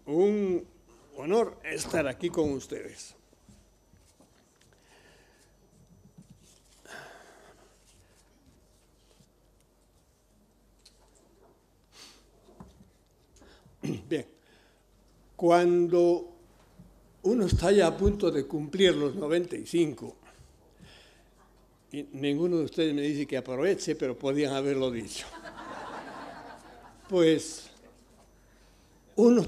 un honor estar aquí con ustedes. Bien, cuando uno está ya a punto de cumplir los 95, y ninguno de ustedes me dice que aproveche, pero podían haberlo dicho, pues uno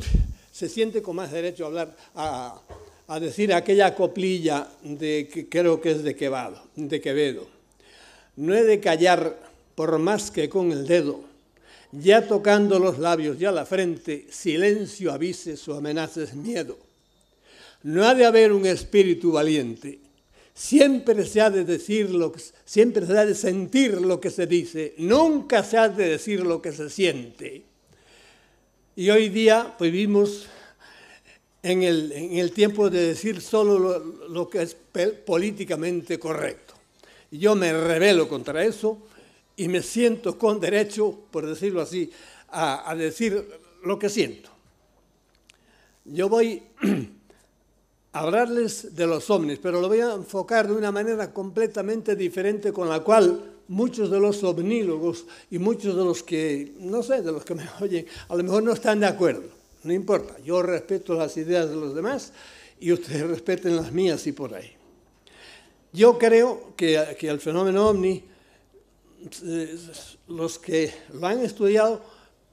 se siente con más derecho a hablar, a decir aquella coplilla de que creo que es de Quevedo. No he de callar por más que con el dedo, ya tocando los labios y a la frente, silencio avise, su amenaza es miedo. No ha de haber un espíritu valiente, siempre se ha de decir siempre se ha de sentir lo que se dice, nunca se ha de decir lo que se siente. Y hoy día pues, vivimos en el tiempo de decir solo lo que es políticamente correcto. Y yo me rebelo contra eso y me siento con derecho, por decirlo así, a decir lo que siento. Yo voy a hablarles de los ovnis, pero lo voy a enfocar de una manera completamente diferente con la cual muchos de los ovnílogos y muchos de los que, no sé, de los que me oyen, a lo mejor no están de acuerdo. No importa, yo respeto las ideas de los demás y ustedes respeten las mías y por ahí. Yo creo que el fenómeno ovni, los que lo han estudiado,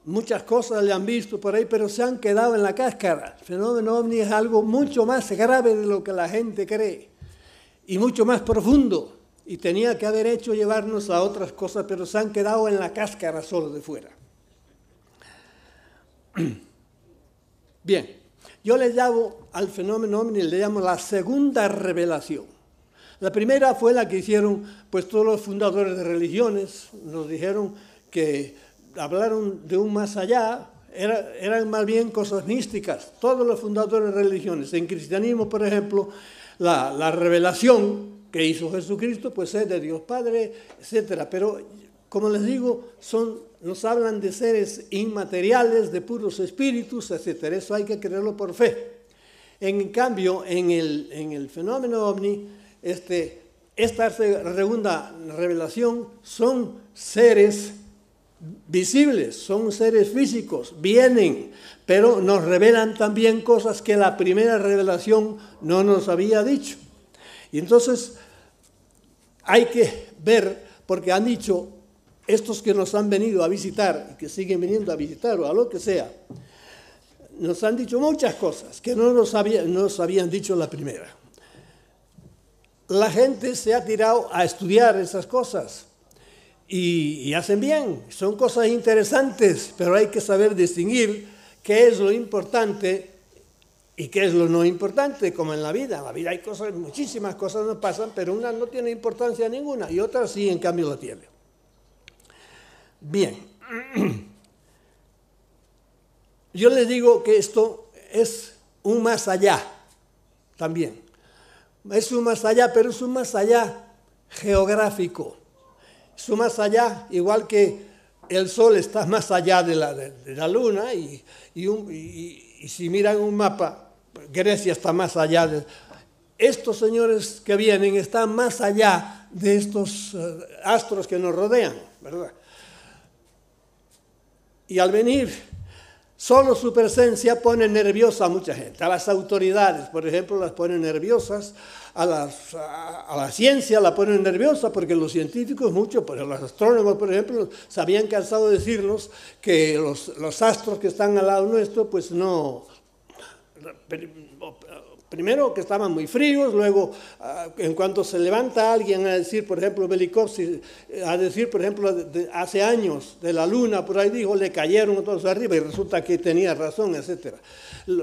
muchas cosas le han visto por ahí, pero se han quedado en la cáscara. El fenómeno ovni es algo mucho más grave de lo que la gente cree y mucho más profundo. Y tenía que haber hecho llevarnos a otras cosas, pero se han quedado en la cáscara solo de fuera. Bien, yo le llamo al fenómeno ovni, le llamo la segunda revelación. La primera fue la que hicieron pues todos los fundadores de religiones, nos dijeron que hablaron de un más allá, eran más bien cosas místicas, todos los fundadores de religiones. En cristianismo, por ejemplo, la revelación que hizo Jesucristo, pues es de Dios Padre, etc. Pero, como les digo, nos hablan de seres inmateriales, de puros espíritus, etc. Eso hay que creerlo por fe. En cambio, en el fenómeno ovni, esta segunda revelación son seres visibles, son seres físicos, vienen, pero nos revelan también cosas que la primera revelación no nos había dicho. Y entonces hay que ver, porque han dicho, estos que nos han venido a visitar, y que siguen viniendo a visitar o a lo que sea, nos han dicho muchas cosas que no nos habían dicho la primera. La gente se ha tirado a estudiar esas cosas y hacen bien, son cosas interesantes, pero hay que saber distinguir qué es lo importante y qué es lo no importante, como en la vida. En la vida hay cosas, muchísimas cosas no pasan, pero una no tiene importancia ninguna y otra sí, en cambio, la tiene. Bien, yo les digo que esto es un más allá también. Es un más allá, pero es un más allá geográfico. Es un más allá, igual que el Sol está más allá de la Luna, y si miran un mapa, Grecia está más allá. Estos señores que vienen están más allá de estos astros que nos rodean, ¿verdad? Y al venir, solo su presencia pone nerviosa a mucha gente. A las autoridades, por ejemplo, las pone nerviosas. A la ciencia la ponen nerviosa, porque los científicos pero los astrónomos, por ejemplo, se habían cansado de decirnos que los astros que están al lado nuestro, pues no... Primero que estaban muy fríos, luego en cuanto se levanta alguien a decir, por ejemplo, Velikovsky, a decir, por ejemplo, hace años de la Luna, por ahí dijo, le cayeron todos arriba y resulta que tenía razón, etc.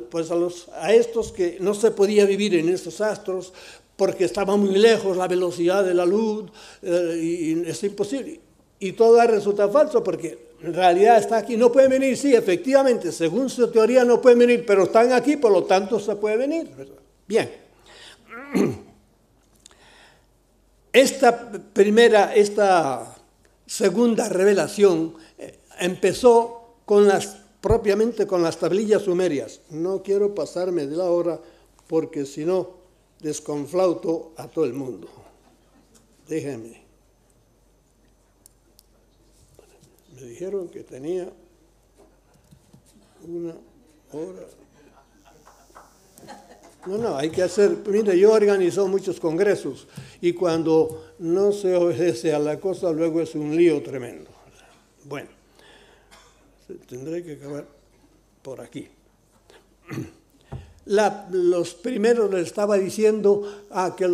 Pues a estos que no se podía vivir en estos astros porque estaba muy lejos la velocidad de la luz y es imposible. Y todo resulta falso porque en realidad está aquí, no pueden venir, sí, efectivamente, según su teoría no pueden venir, pero están aquí, por lo tanto se puede venir, ¿verdad? Bien. Esta segunda revelación empezó con las propiamente con las tablillas sumerias. No quiero pasarme de la hora porque si no desconflauto a todo el mundo. Déjenme. Me dijeron que tenía una hora. No, hay que hacer, mire, yo organizo muchos congresos y cuando no se obedece a la cosa, luego es un lío tremendo. Bueno, tendré que acabar por aquí. Los primeros les estaba diciendo que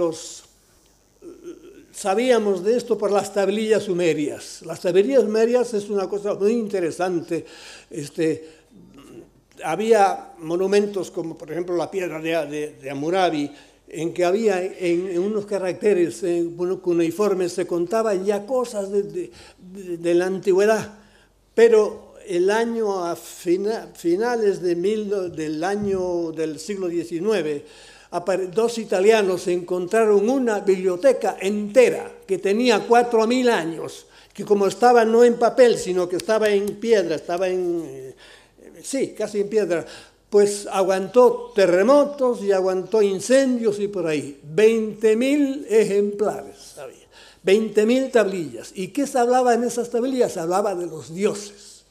sabíamos de esto por las tablillas sumerias. Las tablillas sumerias es una cosa muy interesante. Había monumentos como, por ejemplo, la piedra de Hammurabi, en que había en unos caracteres cuneiformes se contaban ya cosas de la antigüedad, pero el año a finales del siglo XIX, dos italianos encontraron una biblioteca entera que tenía 4.000 años, que como estaba no en papel, sino que estaba en piedra, sí, casi en piedra, pues aguantó terremotos y aguantó incendios y por ahí. 20.000 ejemplares había, 20.000 tablillas. ¿Y qué se hablaba en esas tablillas? Se hablaba de los dioses.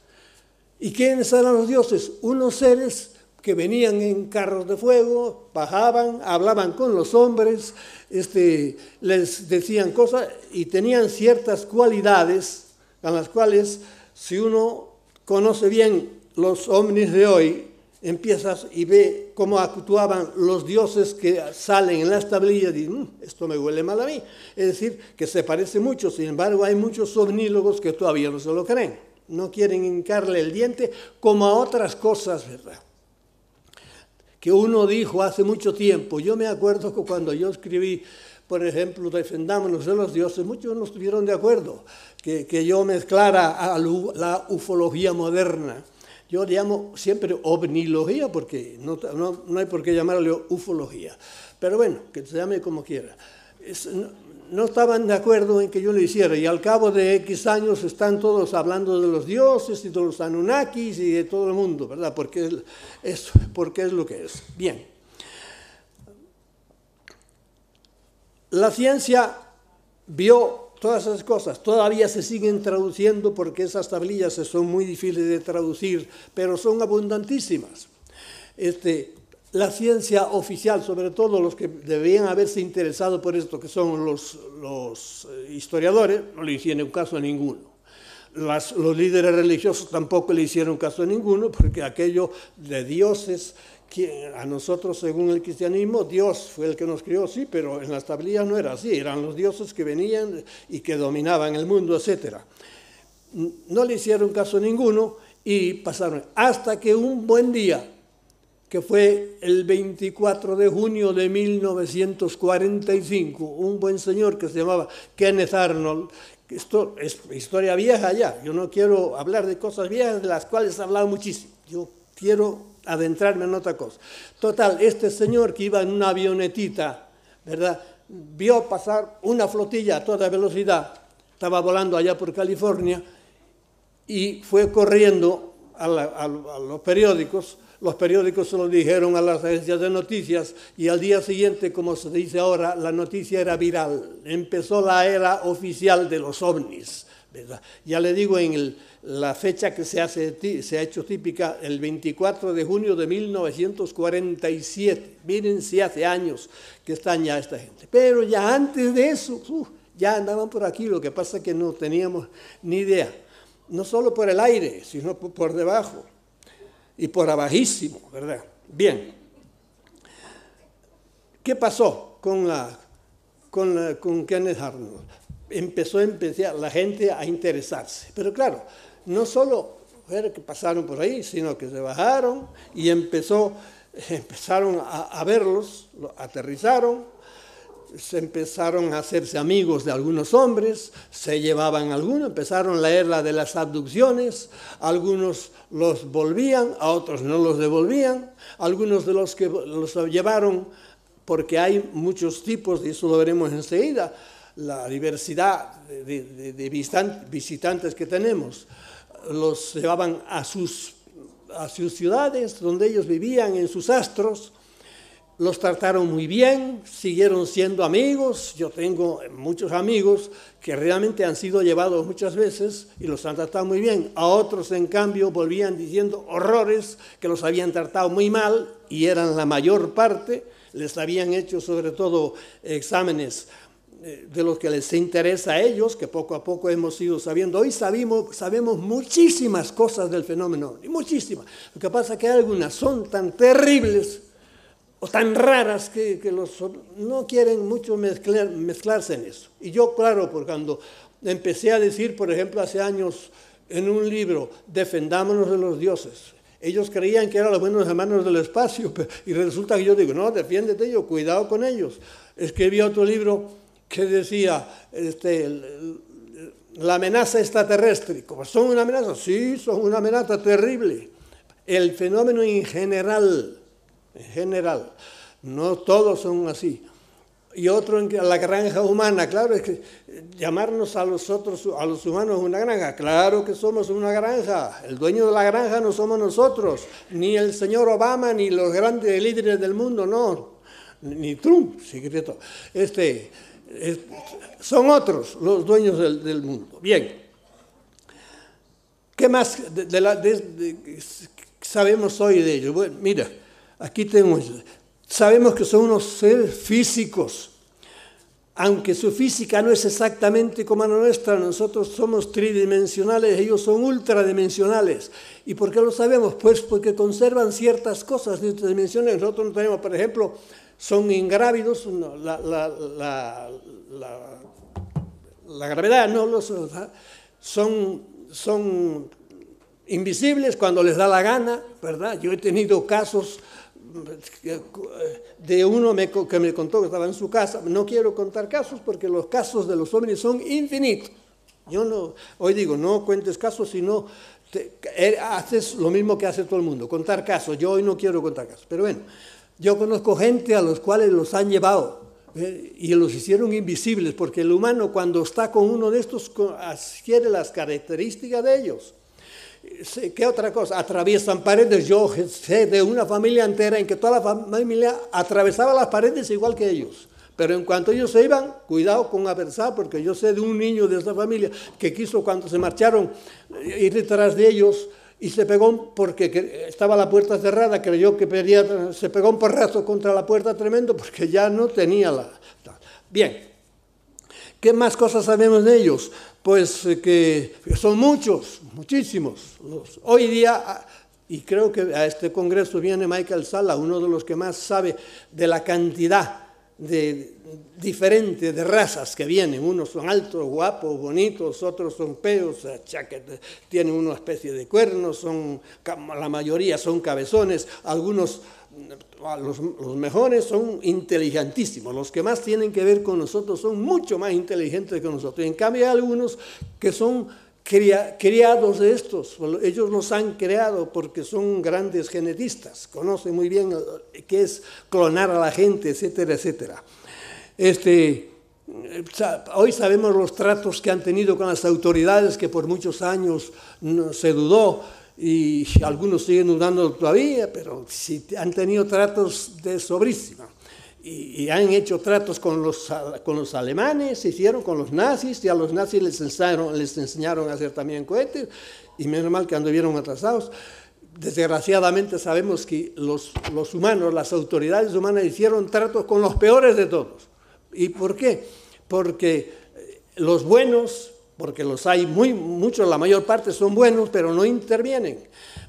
¿Y quiénes eran los dioses? Unos seres que venían en carros de fuego, bajaban, hablaban con los hombres, les decían cosas y tenían ciertas cualidades a las cuales, si uno conoce bien los ovnis de hoy, empiezas y ve cómo actuaban los dioses que salen en las tablillas y dices, esto me huele mal a mí. Es decir, que se parece mucho, sin embargo hay muchos ovnólogos que todavía no se lo creen. No quieren hincarle el diente como a otras cosas, ¿verdad? Que uno dijo hace mucho tiempo. Yo me acuerdo que cuando yo escribí, por ejemplo, Defendámonos de los dioses, muchos no estuvieron de acuerdo que yo mezclara a la ufología moderna. Yo llamo siempre ovnilogía porque no hay por qué llamarle ufología. Pero bueno, que se llame como quiera. No estaban de acuerdo en que yo lo hiciera y al cabo de X años están todos hablando de los dioses y de los Anunnakis y de todo el mundo, ¿verdad? Porque es lo que es. Bien. La ciencia vio todas esas cosas, todavía se siguen traduciendo porque esas tablillas son muy difíciles de traducir, pero son abundantísimas. La ciencia oficial, sobre todo los que debían haberse interesado por esto, que son los historiadores, no le hicieron caso a ninguno. Los líderes religiosos tampoco le hicieron caso a ninguno, porque aquello de dioses, a nosotros según el cristianismo, Dios fue el que nos crió, sí, pero en las tablillas no era así, eran los dioses que venían y que dominaban el mundo, etc. No le hicieron caso a ninguno y pasaron, hasta que un buen día, que fue el 24 de junio de 1945, un buen señor que se llamaba Kenneth Arnold. Esto es historia vieja ya, yo no quiero hablar de cosas viejas de las cuales he hablado muchísimo, yo quiero adentrarme en otra cosa. Total, este señor que iba en una avionetita, ¿verdad?, vio pasar una flotilla a toda velocidad, estaba volando allá por California, y fue corriendo a los periódicos. Los periódicos se lo dijeron a las agencias de noticias y al día siguiente, como se dice ahora, la noticia era viral. Empezó la era oficial de los ovnis, ¿verdad? Ya le digo, la fecha que se ha hecho típica, el 24 de junio de 1947. Miren si hace años que están ya esta gente. Pero ya antes de eso, ya andaban por aquí, lo que pasa es que no teníamos ni idea. No solo por el aire, sino por debajo. Y por abajísimo, ¿verdad? Bien. ¿Qué pasó con Kenneth Arnold? Empezó la gente a interesarse. Pero claro, no solo fue que pasaron por ahí, sino que se bajaron y empezaron a verlos, aterrizaron, se empezaron a hacerse amigos de algunos hombres, se llevaban algunos, empezaron la era de las abducciones, algunos los volvían, a otros no los devolvían, algunos de los que los llevaron, porque hay muchos tipos, y eso lo veremos enseguida, la diversidad de visitantes que tenemos, los llevaban a sus a sus ciudades donde ellos vivían, en sus astros. Los trataron muy bien, siguieron siendo amigos. Yo tengo muchos amigos que realmente han sido llevados muchas veces y los han tratado muy bien. A otros, en cambio, volvían diciendo horrores, que los habían tratado muy mal, y eran la mayor parte. Les habían hecho sobre todo exámenes de los que les interesa a ellos, que poco a poco hemos ido sabiendo. Hoy sabemos muchísimas cosas del fenómeno, muchísimas. Lo que pasa es que algunas son tan terribles o tan raras que no quieren mucho mezclarse en eso. Y yo, claro, por cuando empecé a decir, por ejemplo, hace años en un libro, defendámonos de los dioses, ellos creían que eran los buenos hermanos del espacio, y resulta que yo digo, no, defiéndete de ellos, cuidado con ellos. Escribí otro libro que decía, la amenaza extraterrestre. ¿Son una amenaza? Sí, son una amenaza terrible. El fenómeno en general, no todos son así. Y otro en la granja humana, claro, es que llamarnos a los humanos una granja, claro que somos una granja. El dueño de la granja no somos nosotros, ni el señor Obama, ni los grandes líderes del mundo, no, ni Trump, secreto. Son otros los dueños del mundo. Bien, ¿qué más sabemos hoy de ellos? Bueno, mira, aquí tenemos, sabemos que son unos seres físicos, aunque su física no es exactamente como la nuestra. Nosotros somos tridimensionales, ellos son ultradimensionales. ¿Y por qué lo sabemos? Pues porque conservan ciertas cosas de otras dimensiones. Nosotros no tenemos, por ejemplo, son ingrávidos, la gravedad, no son invisibles cuando les da la gana, ¿verdad? Yo he tenido casos de uno que me contó que estaba en su casa. No quiero contar casos porque los casos de los ovnis son infinitos. Hoy digo, no cuentes casos, sino haces lo mismo que hace todo el mundo, contar casos. Yo hoy no quiero contar casos, pero bueno, yo conozco gente a los cuales los han llevado y los hicieron invisibles, porque el humano cuando está con uno de estos adquiere las características de ellos. ¿Qué otra cosa? Atraviesan paredes. Yo sé de una familia entera en que toda la familia atravesaba las paredes igual que ellos. Pero en cuanto ellos se iban, cuidado con atravesar, porque yo sé de un niño de esa familia que quiso, cuando se marcharon, ir detrás de ellos y se pegó porque estaba la puerta cerrada, creyó que se pegó un porrazo contra la puerta tremendo porque ya no tenía la... Bien, ¿qué más cosas sabemos de ellos? Pues que son muchísimos. Hoy día, y creo que a este congreso viene Michael Salla, uno de los que más sabe de la cantidad diferente de razas que vienen. Unos son altos, guapos, bonitos, otros son feos, tienen una especie de cuernos, la mayoría son cabezones, algunos, los mejores son inteligentísimos, los que más tienen que ver con nosotros son mucho más inteligentes que nosotros. En cambio hay algunos que son criados de estos, ellos los han creado porque son grandes genetistas, conocen muy bien qué es clonar a la gente, etcétera, etcétera. Hoy sabemos los tratos que han tenido con las autoridades, que por muchos años se dudó, y algunos siguen dudando todavía, pero sí han tenido tratos de sobrísima. Y han hecho tratos con los alemanes, se hicieron con los nazis, y a los nazis les enseñaron a hacer también cohetes, y menos mal que anduvieron atrasados. Desgraciadamente sabemos que los humanos, las autoridades humanas, hicieron tratos con los peores de todos. ¿Y por qué? Porque los buenos, porque los hay muchos, la mayor parte son buenos, pero no intervienen.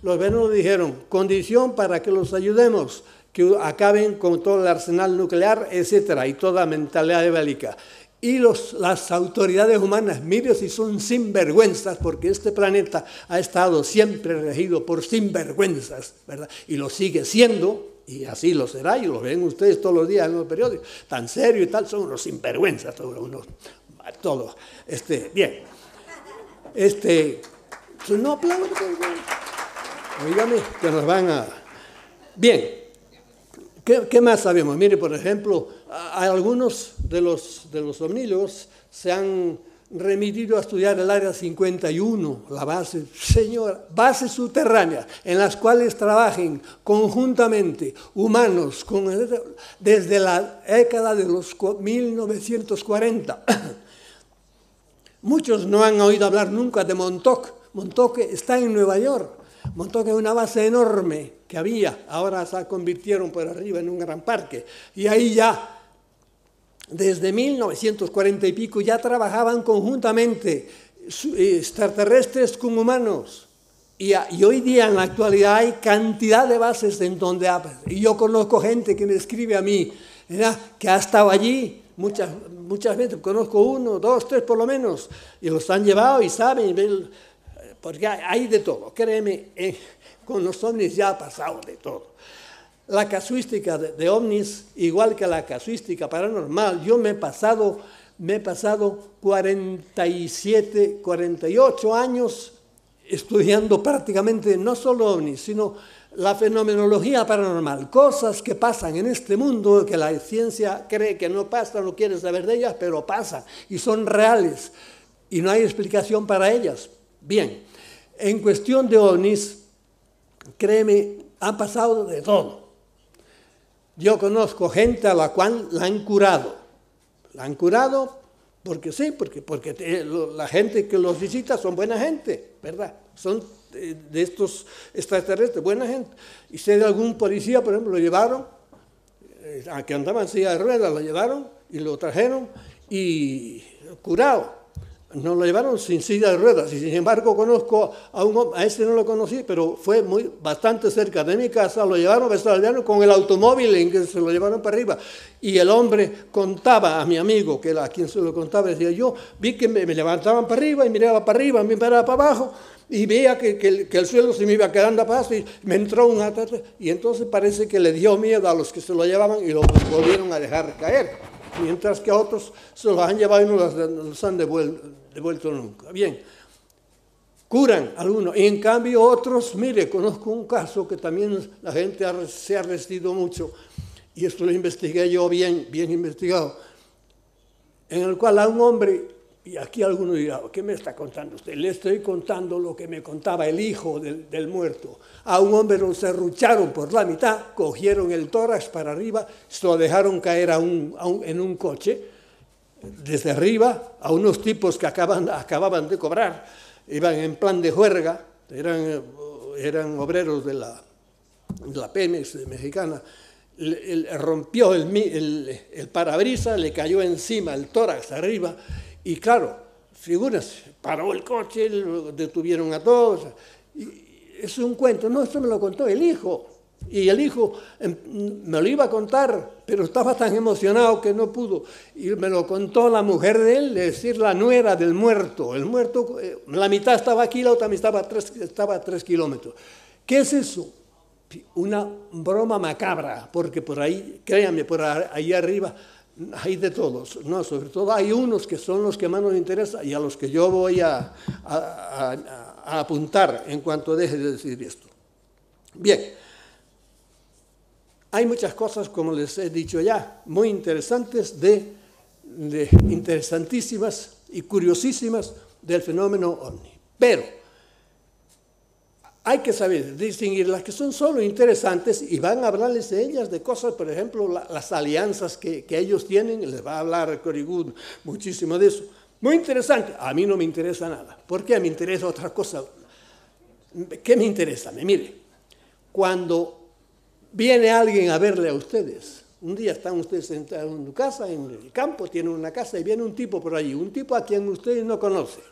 Los buenos dijeron, condición para que los ayudemos, que acaben con todo el arsenal nuclear, etcétera, y toda mentalidad bélica. Y las autoridades humanas, mire si son sinvergüenzas, porque este planeta ha estado siempre regido por sinvergüenzas, ¿verdad? Y lo sigue siendo, y así lo será, y lo ven ustedes todos los días en los periódicos, tan serio y tal, son unos sinvergüenzas, todos. Bien, no aplaudan, oígame, que nos van a... Bien. ¿Qué más sabemos? Mire, por ejemplo, algunos de los omnílogos se han remitido a estudiar el Área 51, la base, señora, bases subterráneas, en las cuales trabajen conjuntamente humanos desde la década de los 1940. Muchos no han oído hablar nunca de Montauk. Montauk está en Nueva York. Montauk es una base enorme que había, ahora se convirtieron por arriba en un gran parque. Y ahí ya, desde 1940 y pico, ya trabajaban conjuntamente extraterrestres con humanos. Y hoy día, en la actualidad, hay cantidad de bases en donde... Y yo conozco gente que me escribe a mí, ¿verdad?, que ha estado allí. Muchas veces conozco 1, 2, 3 por lo menos, y los han llevado y saben, porque hay de todo. Créeme, con los ovnis ya ha pasado de todo. La casuística de ovnis, igual que la casuística paranormal, yo me he pasado 47, 48 años estudiando prácticamente no solo ovnis, sino la fenomenología paranormal, cosas que pasan en este mundo que la ciencia cree que no pasan, no quiere saber de ellas, pero pasan y son reales y no hay explicación para ellas. Bien, en cuestión de ovnis, créeme, ha pasado de todo. Yo conozco gente a la cual la han curado. La han curado porque sí, porque la gente que los visita son buena gente, ¿verdad? Son de estos extraterrestres, buena gente. Y sé de algún policía, por ejemplo, lo llevaron, que andaba en silla de ruedas, lo llevaron y lo trajeron y curado. No lo llevaron sin silla de ruedas. Y sin embargo conozco a este no lo conocí, pero fue bastante cerca de mi casa, lo llevaron con el automóvil en que se lo llevaron para arriba. Y el hombre contaba a mi amigo, que era a quien se lo contaba, decía, yo vi que me levantaban para arriba y miraba para arriba, me miraba para abajo, y veía que el suelo se me iba quedando a paso y me entró un ataque. Y entonces parece que le dio miedo a los que se lo llevaban y lo volvieron a dejar caer. Mientras que a otros se los han llevado y no los han devuelto nunca. Bien, curan algunos. Y en cambio otros, mire, conozco un caso que también la gente se ha resistido mucho, y esto lo investigué yo bien investigado, en el cual a un hombre, y aquí alguno dirá, ¿qué me está contando usted? Le estoy contando lo que me contaba el hijo del muerto. A un hombre lo serrucharon por la mitad, cogieron el tórax para arriba, se lo dejaron caer en un coche, desde arriba, a unos tipos que acababan de cobrar, iban en plan de juerga, eran obreros de la Pemex mexicana. Rompió el parabrisas, le cayó encima el tórax arriba, y claro, figúrense, paró el coche, lo detuvieron a todos. Es un cuento, no, esto me lo contó el hijo. Y el hijo me lo iba a contar, pero estaba tan emocionado que no pudo. Y me lo contó la mujer de él, es decir, la nuera del muerto. El muerto, la mitad estaba aquí, la otra mitad estaba a 3 kilómetros. ¿Qué es eso? Una broma macabra, porque por ahí, créanme, por ahí arriba hay de todos, no, sobre todo hay unos que son los que más nos interesan y a los que yo voy a apuntar en cuanto deje de decir esto. Bien, hay muchas cosas, como les he dicho ya, muy interesantes, interesantísimas y curiosísimas del fenómeno ovni, pero hay que saber distinguir las que son solo interesantes y van a hablarles de ellas, de cosas, por ejemplo, las alianzas que ellos tienen, les va a hablar Cory Goode muchísimo de eso. Muy interesante, a mí no me interesa nada. ¿Por qué? Me interesa otra cosa. ¿Qué me interesa? Mire, cuando viene alguien a verle a ustedes, un día están ustedes sentados en su casa, en el campo, tienen una casa y viene un tipo por allí, un tipo a quien ustedes no conocen.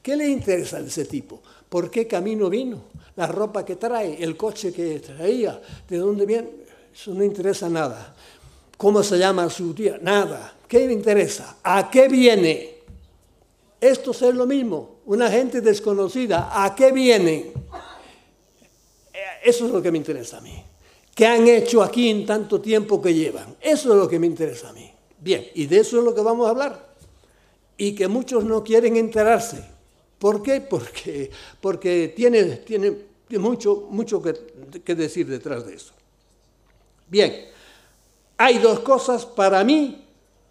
¿Qué le interesa de ese tipo? ¿Por qué camino vino? La ropa que trae, el coche que traía, ¿de dónde viene? Eso no interesa nada. ¿Cómo se llama su tía? Nada. ¿Qué le interesa? ¿A qué viene? Esto es lo mismo. Una gente desconocida, ¿a qué viene? Eso es lo que me interesa a mí. ¿Qué han hecho aquí en tanto tiempo que llevan? Eso es lo que me interesa a mí. Bien, y de eso es lo que vamos a hablar. Y que muchos no quieren enterarse. ¿Por qué? Porque tiene mucho que decir detrás de eso. Bien, hay dos cosas para mí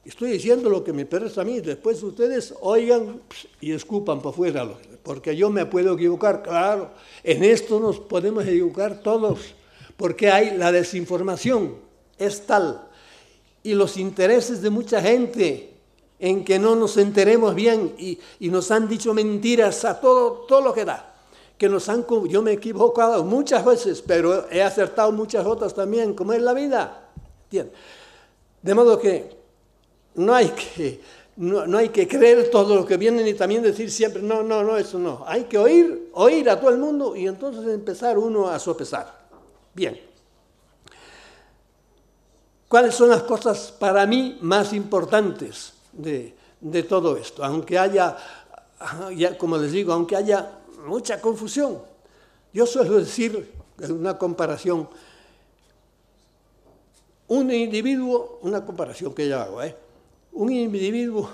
Estoy diciendo lo que me parece a mí, después ustedes oigan y escupan por fuera, porque yo me puedo equivocar, claro, en esto nos podemos equivocar todos, porque hay la desinformación, es tal, y los intereses de mucha gente en que no nos enteremos bien y nos han dicho mentiras a todo lo que da, yo me he equivocado muchas veces, pero he acertado muchas otras también, como es la vida, ¿entiendes? De modo que no hay que creer todo lo que viene ni también decir siempre, no, eso no. Hay que oír a todo el mundo y entonces empezar uno a sopesar. Bien. ¿Cuáles son las cosas para mí más importantes de todo esto? Aunque haya, como les digo, aunque haya mucha confusión. Yo suelo decir, en una comparación, un individuo, una comparación que yo hago, un individuo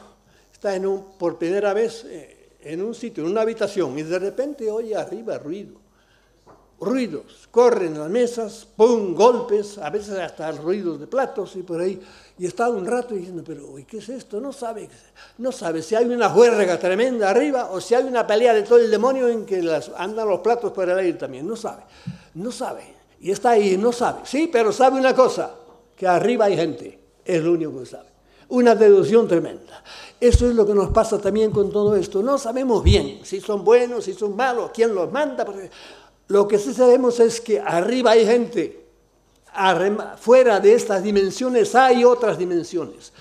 está por primera vez en un sitio, en una habitación, y de repente oye arriba ruidos, corren las mesas, ¡pum!, golpes, a veces hasta ruidos de platos y por ahí, y está un rato diciendo, pero ¿qué es esto? No sabe si hay una juerga tremenda arriba o si hay una pelea de todo el demonio en que andan los platos por el aire también, no sabe, y está ahí, no sabe, sí, pero sabe una cosa, que arriba hay gente, es lo único que sabe. Una deducción tremenda. Eso es lo que nos pasa también con todo esto. No sabemos bien si son buenos, si son malos, quién los manda. Porque lo que sí sabemos es que arriba hay gente. Fuera de estas dimensiones hay otras dimensiones.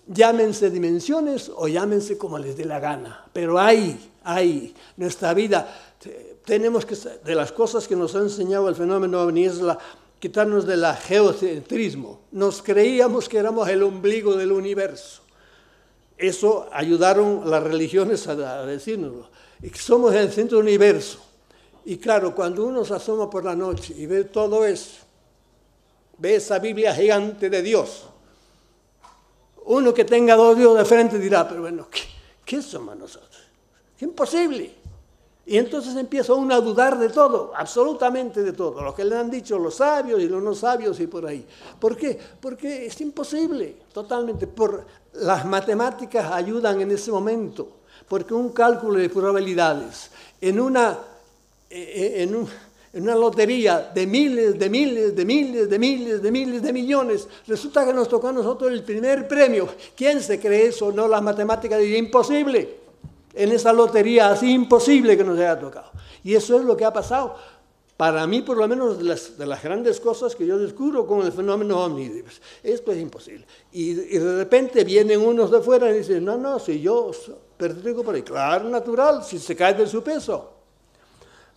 Llámense dimensiones o llámense como les dé la gana. Pero hay nuestra vida. Tenemos que, de las cosas que nos ha enseñado el fenómeno ovni es quitarnos del geocentrismo. Nos creíamos que éramos el ombligo del universo. Eso ayudaron las religiones a decírnoslo. Somos el centro del universo. Y claro, cuando uno se asoma por la noche y ve todo eso, ve esa Biblia gigante de Dios, uno que tenga 2 Dios de frente dirá, pero bueno, ¿qué somos nosotros? ¡Qué imposible! Y entonces empieza uno a dudar de todo, absolutamente de todo, lo que le han dicho los sabios y los no sabios y por ahí. ¿Por qué? Porque es imposible, totalmente. Las matemáticas ayudan en ese momento, porque un cálculo de probabilidades en una lotería de miles de millones, resulta que nos tocó a nosotros el primer premio. ¿Quién se cree eso? No, las matemáticas dirían imposible. En esa lotería así imposible que nos haya tocado. Y eso es lo que ha pasado. Para mí, por lo menos, de las grandes cosas que yo descubro con el fenómeno ovni. Esto es imposible. Y de repente vienen unos de fuera y dicen, no, si yo pertenezco por ahí. Claro, natural, si se cae de su peso.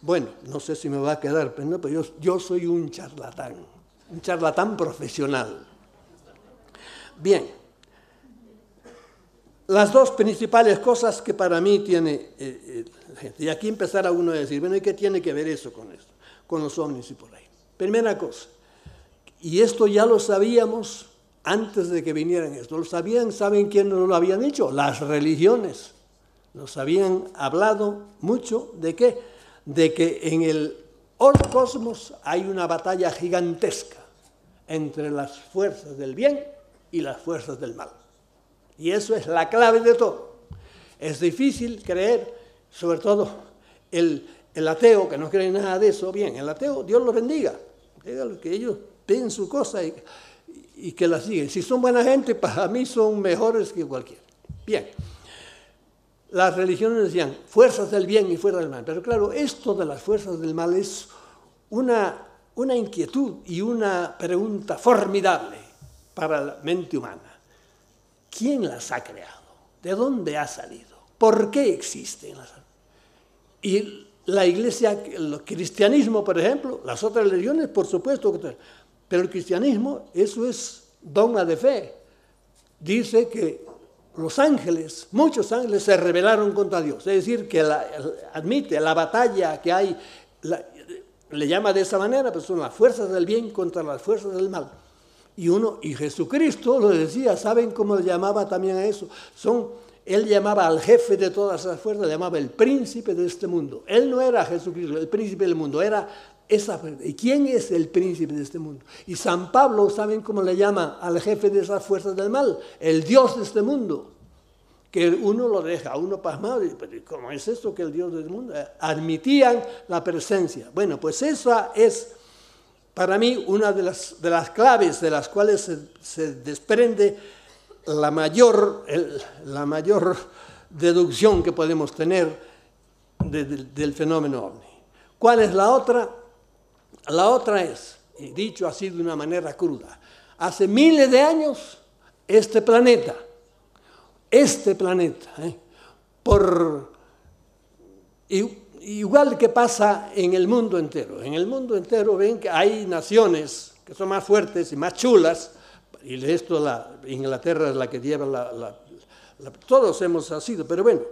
Bueno, no sé si me va a quedar, pero yo soy un charlatán profesional. Bien. Las 2 principales cosas que para mí tiene gente. Y aquí empezará uno a decir, bueno, ¿y qué tiene que ver eso con esto? Con los ovnis y por ahí. Primera cosa, y esto ya lo sabíamos antes de que vinieran esto. Lo sabían, ¿saben quién nos lo habían dicho? Las religiones. Nos habían hablado mucho de qué, de que en el cosmos hay una batalla gigantesca entre las fuerzas del bien y las fuerzas del mal. Y eso es la clave de todo. Es difícil creer, sobre todo el ateo, que no cree nada de eso. Bien, el ateo, Dios los bendiga. Dígalo, que ellos ven su cosa y que la siguen. Si son buena gente, para mí son mejores que cualquiera. Bien. Las religiones decían fuerzas del bien y fuerzas del mal. Pero claro, esto de las fuerzas del mal es una inquietud y una pregunta formidable para la mente humana. ¿Quién las ha creado? ¿De dónde ha salido? ¿Por qué existen? Y la Iglesia, el cristianismo, por ejemplo, las otras religiones, por supuesto, pero el cristianismo, eso es dogma de fe. Dice que los ángeles, muchos ángeles se rebelaron contra Dios. Es decir, que admite la batalla que hay, le llama de esa manera, pero son las fuerzas del bien contra las fuerzas del mal. Y Jesucristo lo decía, ¿saben cómo le llamaba también a eso? Él llamaba al jefe de todas esas fuerzas, le llamaba el príncipe de este mundo. Él no era Jesucristo, el príncipe del mundo, era ¿Y quién es el príncipe de este mundo? Y San Pablo, ¿saben cómo le llama al jefe de esas fuerzas del mal? El Dios de este mundo. Que uno lo deja, uno pasmado, y dice, ¿cómo es esto que el Dios del mundo? Admitían la presencia. Bueno, pues esa es para mí una de las claves de las cuales se desprende la mayor deducción que podemos tener del fenómeno ovni. ¿Cuál es la otra? La otra es, y dicho así de una manera cruda, hace miles de años este planeta, igual que pasa en el mundo entero. En el mundo entero ven que hay naciones que son más fuertes y más chulas, y Inglaterra es la que lleva todos hemos sido, pero bueno,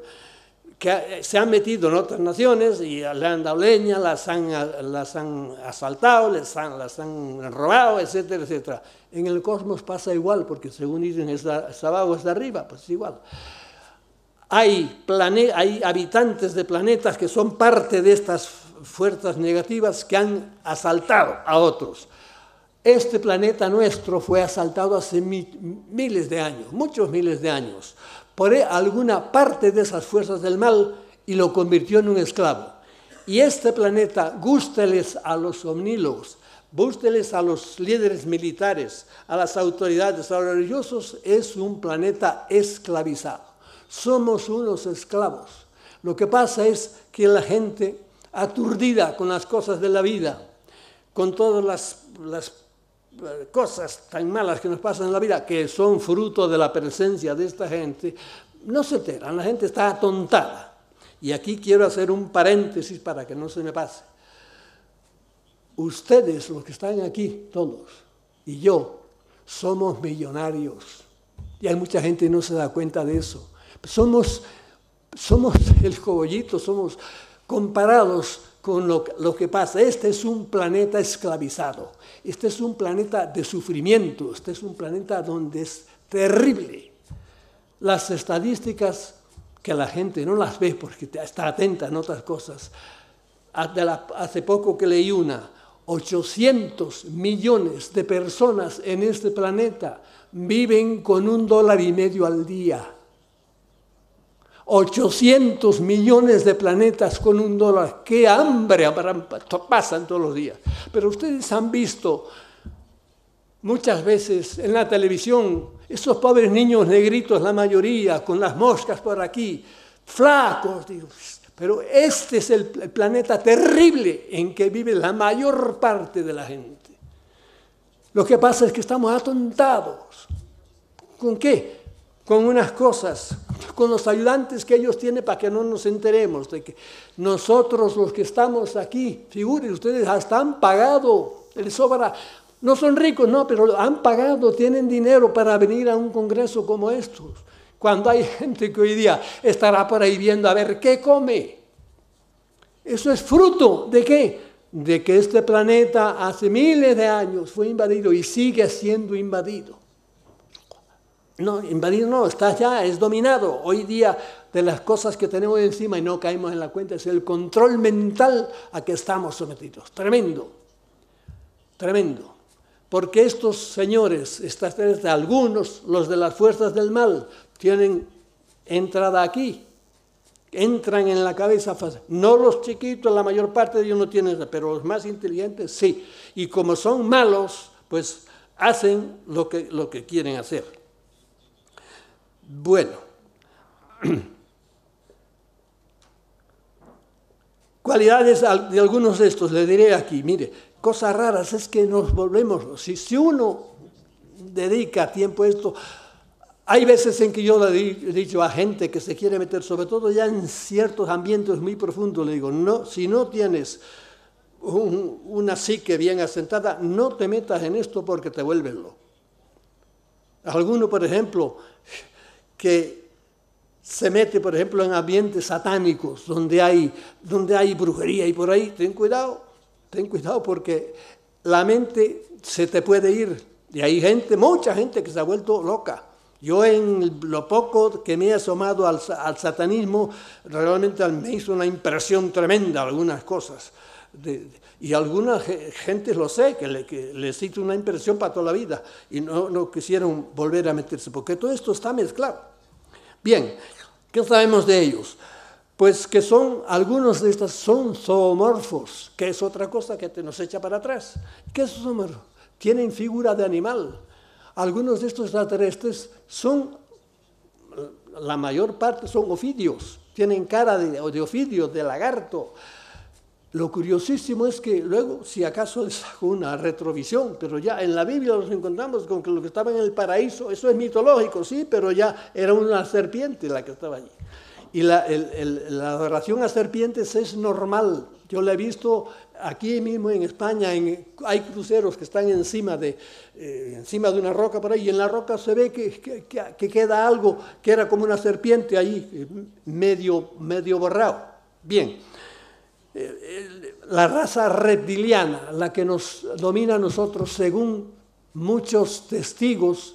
que se han metido en otras naciones y le han dado leña, las han asaltado, las han robado, etcétera, etcétera. En el cosmos pasa igual, porque según dicen, está abajo, está arriba, pues igual. Hay habitantes de planetas que son parte de estas fuerzas negativas que han asaltado a otros. Este planeta nuestro fue asaltado hace miles de años, muchos miles de años, por alguna parte de esas fuerzas del mal y lo convirtió en un esclavo. Y este planeta, gústeles a los omnílogos, gústeles a los líderes militares, a las autoridades, a los religiosos, es un planeta esclavizado. Somos unos esclavos. Lo que pasa es que la gente, aturdida con las cosas de la vida, con todas las cosas tan malas que nos pasan en la vida, que son fruto de la presencia de esta gente, no se enteran, la gente está atontada. Y aquí quiero hacer un paréntesis para que no se me pase. Ustedes, los que están aquí, todos, y yo, somos millonarios. Y hay mucha gente que no se da cuenta de eso. Somos el cogollito, somos comparados con lo que pasa. Este es un planeta esclavizado, este es un planeta de sufrimiento, este es un planeta donde es terrible. Las estadísticas que la gente no las ve porque está atenta en otras cosas. Hace poco que leí 800 millones de personas en este planeta viven con $1.50 al día. 800 millones de planetas con $1. ¡Qué hambre pasan todos los días! Pero ustedes han visto muchas veces en la televisión esos pobres niños negritos, la mayoría, con las moscas por aquí, flacos. Digo, pero este es el planeta terrible en que vive la mayor parte de la gente. Lo que pasa es que estamos atontados. ¿Con qué? Con unas cosas, con los ayudantes que ellos tienen para que no nos enteremos de que nosotros los que estamos aquí, figuren ustedes, hasta han pagado, les sobra, no son ricos, no, pero han pagado, tienen dinero para venir a un congreso como estos, cuando hay gente que hoy día estará por ahí viendo a ver qué come. Eso es fruto ¿de qué? De que este planeta hace miles de años fue invadido y sigue siendo invadido. No, invadido no, está ya, es dominado. Hoy día de las cosas que tenemos encima y no caemos en la cuenta es el control mental a que estamos sometidos. Tremendo, tremendo. Porque estos señores, algunos, los de las fuerzas del mal, tienen entrada aquí, entran en la cabeza fácil. No los chiquitos, la mayor parte de ellos no tienen, pero los más inteligentes sí. Y como son malos, pues hacen lo que quieren hacer. Bueno, cualidades de algunos de estos, le diré aquí, mire, cosas raras es que nos volvemos, si uno dedica tiempo a esto, hay veces en que yo le he dicho a gente que se quiere meter, sobre todo ya en ciertos ambientes muy profundos, le digo, no, si no tienes una psique bien asentada, no te metas en esto porque te vuelves loco. Alguno, por ejemplo, que se mete, por ejemplo, en ambientes satánicos, donde hay brujería y por ahí, ten cuidado porque la mente se te puede ir. Y hay mucha gente que se ha vuelto loca. Yo en lo poco que me he asomado al satanismo, realmente me hizo una impresión tremenda algunas cosas. y alguna gente lo sé, que les hizo una impresión para toda la vida y no quisieron volver a meterse, porque todo esto está mezclado. Bien, ¿qué sabemos de ellos? Pues que algunos de estos son zoomorfos, que es otra cosa que nos echa para atrás. ¿Qué es zoomorfo? Tienen figura de animal. Algunos de estos extraterrestres la mayor parte son ofidios, tienen cara de ofidio, de lagarto. Lo curiosísimo es que luego, si acaso les hago una retrovisión, pero ya en la Biblia nos encontramos con que lo que estaba en el paraíso, eso es mitológico, sí, pero ya era una serpiente la que estaba allí. Y la adoración a serpientes es normal. Yo la he visto aquí mismo en España, hay cruceros que están encima de una roca por ahí, y en la roca se ve que queda algo que era como una serpiente ahí, medio borrado. Bien, la raza reptiliana, la que nos domina a nosotros, según muchos testigos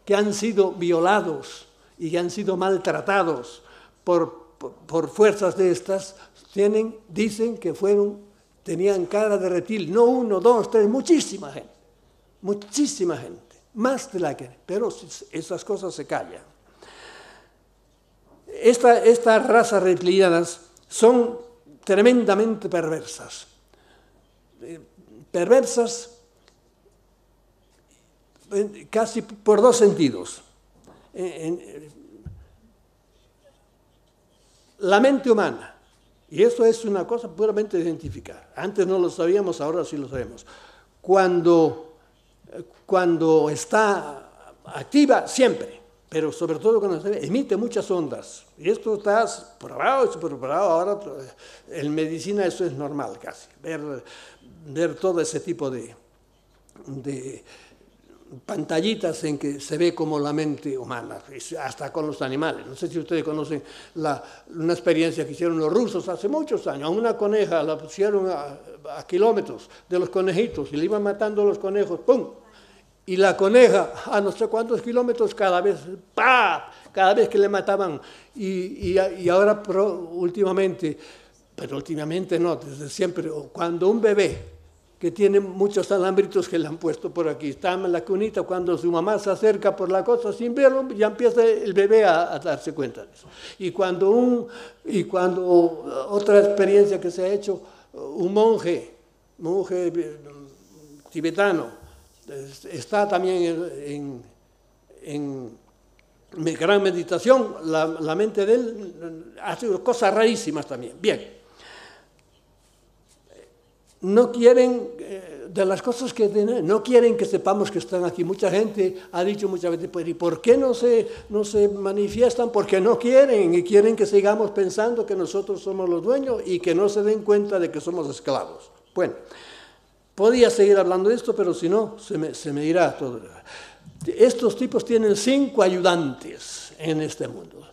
que han sido violados y que han sido maltratados por fuerzas de estas, dicen que tenían cara de reptil, no 1, 2, 3, muchísima gente, más de la que, pero esas cosas se callan. Estas razas reptilianas son tremendamente perversas casi por dos sentidos. La mente humana, y eso es una cosa puramente de identificar. Antes no lo sabíamos, ahora sí lo sabemos. Cuando está activa, siempre, pero sobre todo cuando emite muchas ondas. Y esto está probado y superprobado. Ahora en medicina eso es normal casi, ver todo ese tipo de pantallitas en que se ve como la mente humana, hasta con los animales. No sé si ustedes conocen una experiencia que hicieron los rusos hace muchos años. A una coneja la pusieron a kilómetros de los conejitos y le iban matando a los conejos, ¡pum! Y la coneja a no sé cuántos kilómetros cada vez que le mataban. Y ahora últimamente, pero últimamente no, desde siempre, cuando un bebé que tiene muchos alambritos que le han puesto por aquí, está en la cunita, cuando su mamá se acerca por la cosa sin verlo, ya empieza el bebé a darse cuenta de eso. Y cuando otra experiencia que se ha hecho, un monje tibetano, está también en gran meditación, la mente de él hace cosas rarísimas también. Bien. No quieren, de las cosas que tienen, no quieren que sepamos que están aquí. Mucha gente ha dicho muchas veces, ¿y por qué no se manifiestan? Porque no quieren, y quieren que sigamos pensando que nosotros somos los dueños y que no se den cuenta de que somos esclavos. Bueno, podía seguir hablando de esto, pero si no, se me irá todo. Estos tipos tienen 5 ayudantes en este mundo.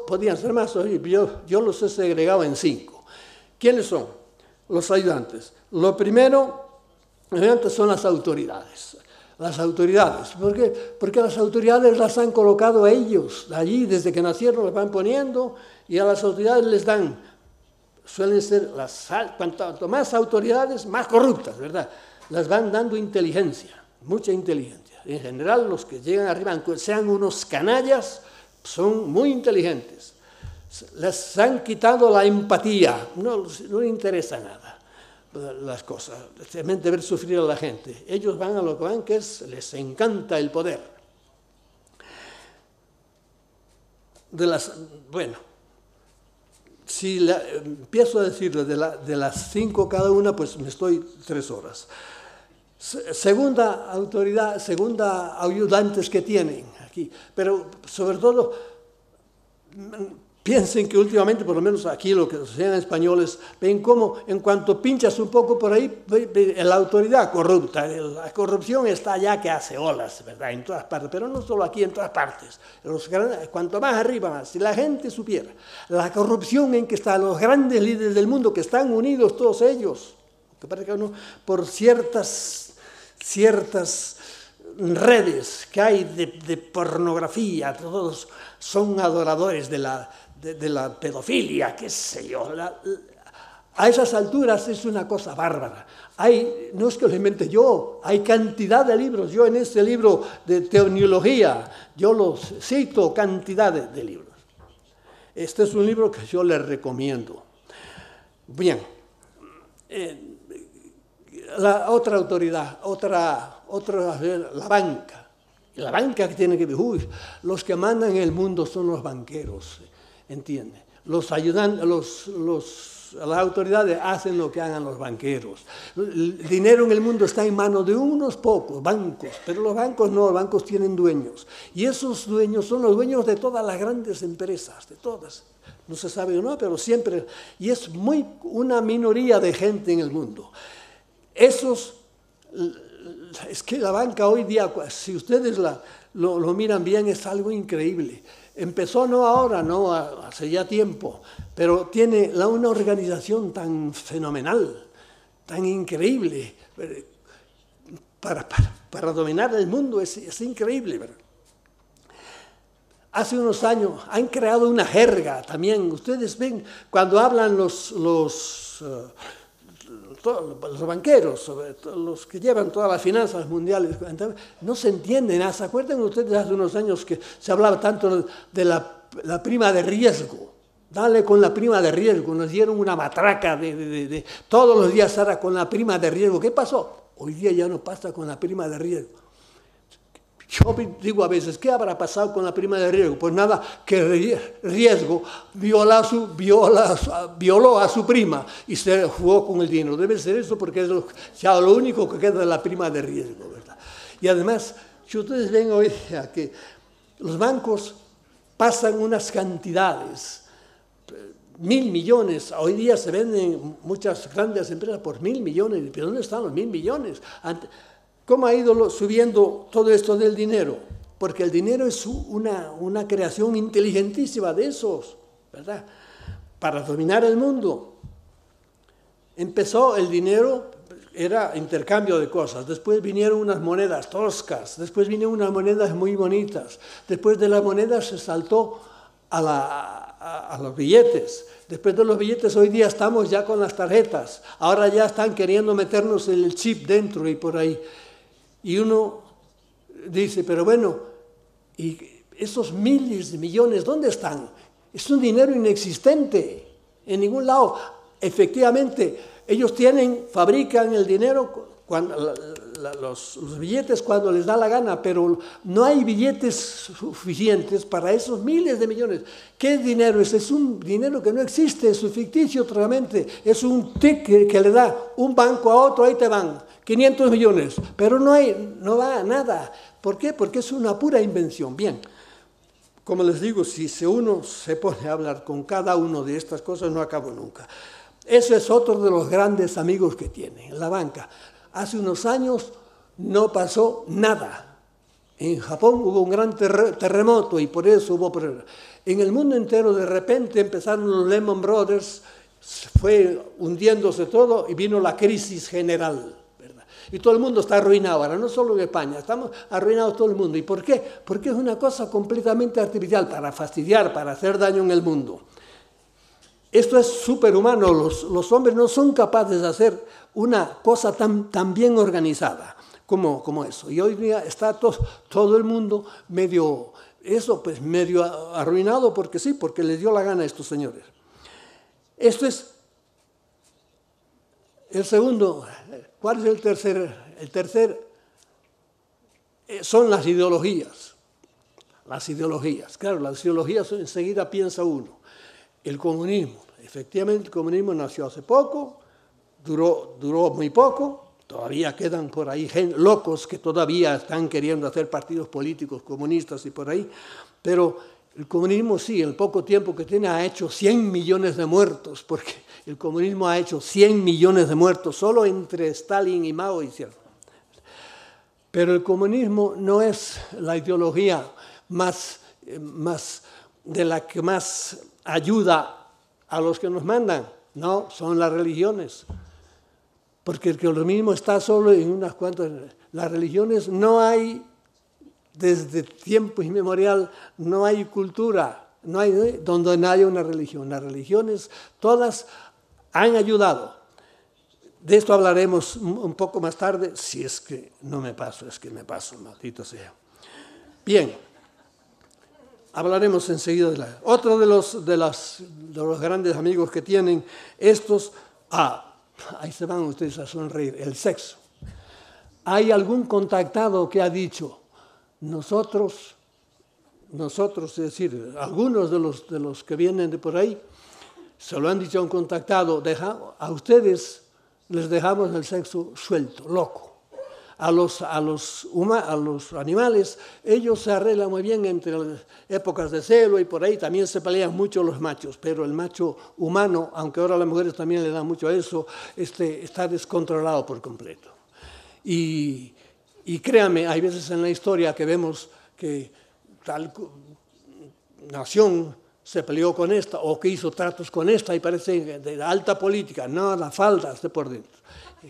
Podían ser más, yo los he segregado en 5. ¿Quiénes son? Los ayudantes. Lo primero, son las autoridades. Las autoridades. ¿Por qué? Porque las autoridades las han colocado ellos. Allí, desde que nacieron, las van poniendo y a las autoridades les dan, suelen ser, cuanto más autoridades, más corruptas, ¿verdad? Las van dando inteligencia, mucha inteligencia. En general, los que llegan arriba, aunque sean unos canallas, son muy inteligentes. Les han quitado la empatía, no les interesa nada las cosas, simplemente ver sufrir a la gente. Ellos van a lo que van, que les encanta el poder. Bueno, si empiezo a decirle de las 5 cada una, pues me estoy 3 horas. Segunda autoridad, segunda ayudantes que tienen aquí, pero sobre todo piensen que últimamente, por lo menos aquí lo que sean españoles, ven cómo en cuanto pinchas un poco por ahí, la autoridad corrupta, la corrupción está allá que hace olas, ¿verdad? En todas partes, pero no solo aquí, en todas partes. Cuanto más arriba, más. Si la gente supiera la corrupción en que están los grandes líderes del mundo, que están unidos todos ellos, que parece que uno, por ciertas redes que hay de pornografía, todos son adoradores de la pedofilia, qué sé yo. A esas alturas es una cosa bárbara. No es que lo inventé yo, hay cantidad de libros. Yo en este libro de teología, yo los cito cantidad de libros. Este es un libro que yo les recomiendo. Bien, la otra autoridad, la banca. La banca que tiene que ver, los que mandan el mundo son los banqueros, ¿entiende? Los ayudantes, las autoridades hacen lo que hagan los banqueros. El dinero en el mundo está en manos de unos pocos bancos, pero los bancos no, los bancos tienen dueños. Y esos dueños son los dueños de todas las grandes empresas, de todas. No se sabe o no, pero siempre. Y es una minoría de gente en el mundo. Es que la banca hoy día, si ustedes lo miran bien, es algo increíble. Empezó no ahora, no hace ya tiempo, pero tiene una organización tan fenomenal, tan increíble. Para dominar el mundo es increíble, ¿verdad? Hace unos años han creado una jerga también. Ustedes ven, cuando hablan los banqueros, los que llevan todas las finanzas mundiales, no se entienden. ¿Se acuerdan ustedes hace unos años que se hablaba tanto de la prima de riesgo? Dale con la prima de riesgo. Nos dieron una matraca de todos los días ahora con la prima de riesgo. ¿Qué pasó? Hoy día ya no pasa con la prima de riesgo. Yo digo a veces, ¿qué habrá pasado con la prima de riesgo? Pues nada, que riesgo violó a su prima y se jugó con el dinero. Debe ser eso porque es ya lo único que queda de la prima de riesgo, ¿verdad? Y además, si ustedes ven hoy que los bancos pasan unas cantidades, 1.000 millones, hoy día se venden muchas grandes empresas por 1.000 millones, ¿pero dónde están los 1.000 millones? ¿Cómo ha ido subiendo todo esto del dinero? Porque el dinero es una creación inteligentísima de esos, ¿verdad? Para dominar el mundo. Empezó el dinero, era intercambio de cosas, después vinieron unas monedas toscas, después vinieron unas monedas muy bonitas, después de las monedas se saltó a los billetes. Después de los billetes hoy día estamos ya con las tarjetas, ahora ya están queriendo meternos el chip dentro y por ahí. Y uno dice, pero bueno, ¿y esos miles de millones dónde están? Es un dinero inexistente en ningún lado. Efectivamente, ellos fabrican el dinero, los billetes cuando les da la gana, pero no hay billetes suficientes para esos miles de millones. ¿Qué dinero es? Es un dinero que no existe, es un ficticio totalmente. Es un tic que le da un banco a otro, ahí te van 500 millones, pero no va a nada. ¿Por qué? Porque es una pura invención. Bien, como les digo, si uno se pone a hablar con cada uno de estas cosas, no acabo nunca. Eso es otro de los grandes amigos que tiene, la banca. Hace unos años no pasó nada. En Japón hubo un gran terremoto y por eso hubo problemas. En el mundo entero de repente empezaron los Lehman Brothers, fue hundiéndose todo y vino la crisis general. Y todo el mundo está arruinado ahora, no solo en España, estamos arruinados todo el mundo. ¿Y por qué? Porque es una cosa completamente artificial, para fastidiar, para hacer daño en el mundo. Esto es superhumano, los hombres no son capaces de hacer una cosa tan bien organizada como eso. Y hoy día está todo el mundo medio arruinado porque sí, porque les dio la gana a estos señores. Esto es el segundo. ¿Cuál es el tercer? El tercer son las ideologías. Las ideologías. Claro, las ideologías enseguida piensa uno. El comunismo. Efectivamente, el comunismo nació hace poco, duró muy poco. Todavía quedan por ahí locos que todavía están queriendo hacer partidos políticos comunistas y por ahí. Pero el comunismo sí, en el poco tiempo que tiene ha hecho 100 millones de muertos, porque el comunismo ha hecho 100 millones de muertos solo entre Stalin y Mao hicieron. Pero el comunismo no es la ideología de la que más ayuda a los que nos mandan. No, son las religiones. Porque el comunismo está solo en unas cuantas. Las religiones no hay, desde tiempo inmemorial, no hay cultura, no hay donde no haya una religión. Las religiones todas han ayudado. De esto hablaremos un poco más tarde, si es que no me paso, es que me paso, maldito sea. Bien, hablaremos enseguida de la... Otro de los grandes amigos que tienen estos, ahí se van ustedes a sonreír, el sexo. ¿Hay algún contactado que ha dicho, nosotros, es decir, algunos de los que vienen de por ahí, se lo han dicho a un contactado, a ustedes les dejamos el sexo suelto, loco. A los animales, ellos se arreglan muy bien entre las épocas de celo y por ahí también se pelean mucho los machos, pero el macho humano, aunque ahora a las mujeres también le dan mucho a eso, está descontrolado por completo. Y créanme, hay veces en la historia que vemos que tal nación se peleó con esta o que hizo tratos con esta y parece de alta política. No, la falda de por dentro.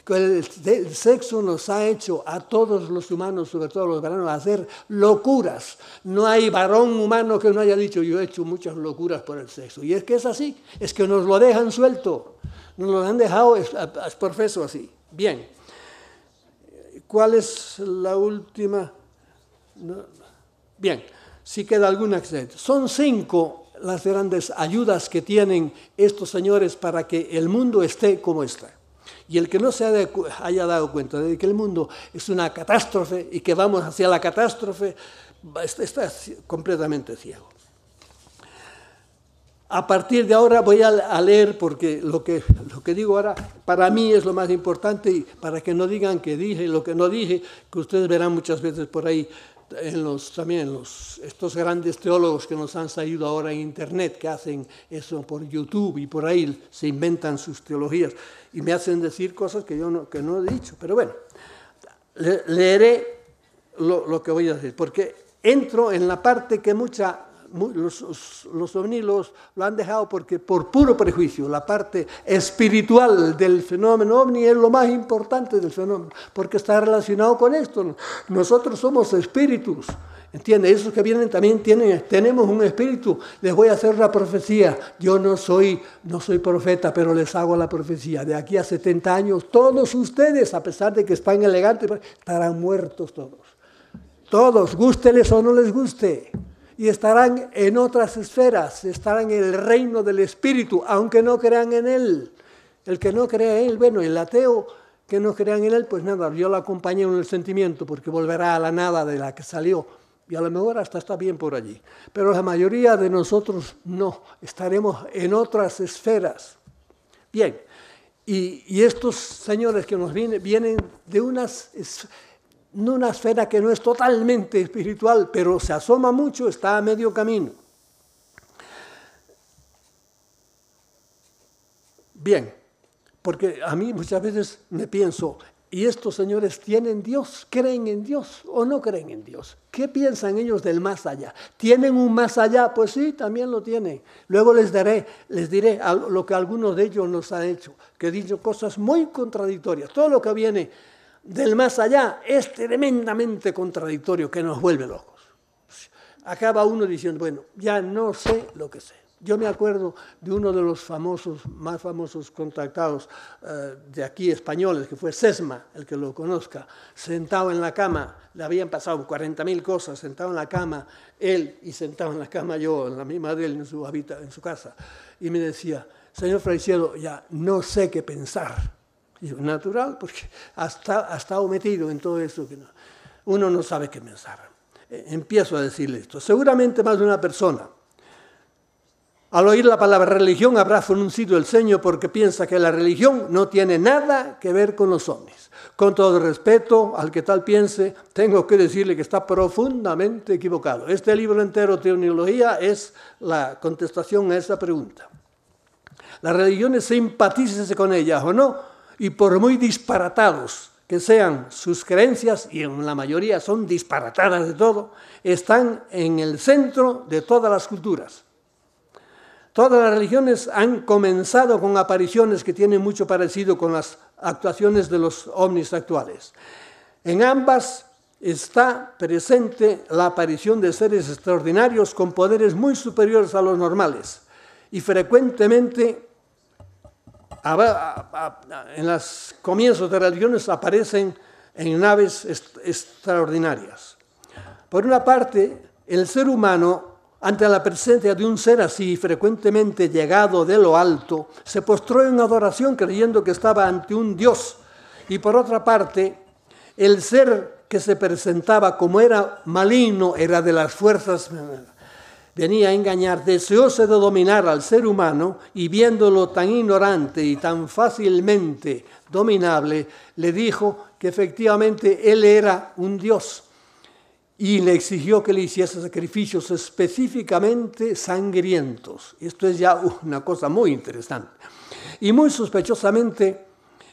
El sexo nos ha hecho a todos los humanos, sobre todo los varones, hacer locuras. No hay varón humano que no haya dicho yo he hecho muchas locuras por el sexo. Y es que es así, es que nos lo dejan suelto. Nos lo han dejado es profeso así. Bien. ¿Cuál es la última? No. Bien, si queda alguna excelente. Son 5 las grandes ayudas que tienen estos señores para que el mundo esté como está. Y el que no se haya dado cuenta de que el mundo es una catástrofe y que vamos hacia la catástrofe, está completamente ciego. A partir de ahora voy a leer, porque lo que digo ahora para mí es lo más importante, y para que no digan que dije lo que no dije, que ustedes verán muchas veces por ahí, estos grandes teólogos que nos han salido ahora en Internet, que hacen eso por YouTube y por ahí se inventan sus teologías y me hacen decir cosas que no he dicho. Pero bueno, leeré lo que voy a decir, porque entro en la parte que los ovnilos lo han dejado porque por puro prejuicio. La parte espiritual del fenómeno ovni es lo más importante del fenómeno, porque está relacionado con esto. Nosotros somos espíritus, ¿entiende? Esos que vienen también tenemos un espíritu. Les voy a hacer una profecía. Yo no soy profeta, pero les hago la profecía. De aquí a 70 años, todos ustedes, a pesar de que están elegantes, estarán muertos todos. Todos, gústeles o no les guste. Y estarán en otras esferas, estarán en el reino del Espíritu, aunque no crean en Él. El que no crea en Él, bueno, el ateo que no crea en Él, pues nada, yo lo acompañé en el sentimiento, porque volverá a la nada de la que salió, y a lo mejor hasta está bien por allí. Pero la mayoría de nosotros no, estaremos en otras esferas. Bien, y estos señores que nos vienen de una esfera que no es totalmente espiritual, pero se asoma mucho, está a medio camino. Bien, porque a mí muchas veces me pienso, ¿y estos señores tienen Dios? ¿Creen en Dios o no creen en Dios? ¿Qué piensan ellos del más allá? ¿Tienen un más allá? Pues sí, también lo tienen. Luego les diré lo que algunos de ellos nos han hecho, que he dicho cosas muy contradictorias. Todo lo que viene del más allá es tremendamente contradictorio, que nos vuelve locos. Acaba uno diciendo, bueno, ya no sé lo que sé. Yo me acuerdo de uno de los más famosos contactados de aquí españoles, que fue Sesma, el que lo conozca, sentado en la cama, le habían pasado 40.000 cosas, sentado en la cama, él, y sentado en la cama yo, en la misma de él, en su casa, y me decía, señor Fray Cielo, ya no sé qué pensar. Y yo, natural, porque ha estado metido en todo eso, que uno no sabe qué pensar. Empiezo a decirle esto. Seguramente más de una persona, al oír la palabra religión, habrá fruncido el ceño porque piensa que la religión no tiene nada que ver con los ovnis. Con todo respeto al que tal piense, tengo que decirle que está profundamente equivocado. Este libro entero, Teología, es la contestación a esa pregunta. Las religiones, simpatícese con ellas o no, y por muy disparatados que sean sus creencias, y en la mayoría son disparatadas de todo, están en el centro de todas las culturas. Todas las religiones han comenzado con apariciones que tienen mucho parecido con las actuaciones de los ovnis actuales. En ambas está presente la aparición de seres extraordinarios con poderes muy superiores a los normales, y frecuentemente en los comienzos de religiones aparecen en naves extraordinarias. Por una parte, el ser humano, ante la presencia de un ser así, frecuentemente llegado de lo alto, se postró en adoración creyendo que estaba ante un Dios. Y por otra parte, el ser que se presentaba como era maligno, era de las fuerzas, venía a engañar, deseoso de dominar al ser humano y viéndolo tan ignorante y tan fácilmente dominable, le dijo que efectivamente él era un Dios y le exigió que le hiciese sacrificios específicamente sangrientos. Esto es ya una cosa muy interesante. Y muy sospechosamente,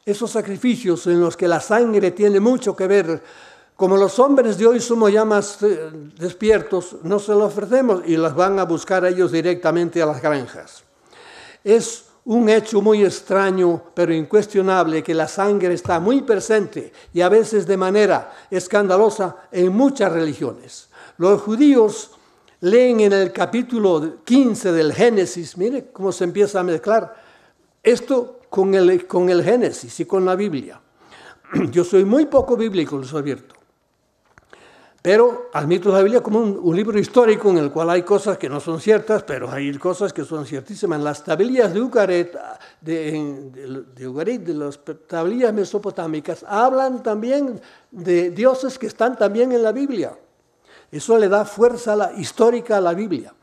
esos sacrificios en los que la sangre tiene mucho que ver, como los hombres de hoy somos ya más despiertos, no se los ofrecemos y las van a buscar ellos directamente a las granjas. Es un hecho muy extraño, pero incuestionable, que la sangre está muy presente y a veces de manera escandalosa en muchas religiones. Los judíos leen en el capítulo 15 del Génesis, mire cómo se empieza a mezclar esto con el Génesis y con la Biblia. Yo soy muy poco bíblico, les advierto. Pero admito la Biblia como un libro histórico en el cual hay cosas que no son ciertas, pero hay cosas que son ciertísimas. Las tablillas de Ugarit, de las tablillas mesopotámicas, hablan también de dioses que están también en la Biblia. Eso le da fuerza histórica a la Biblia.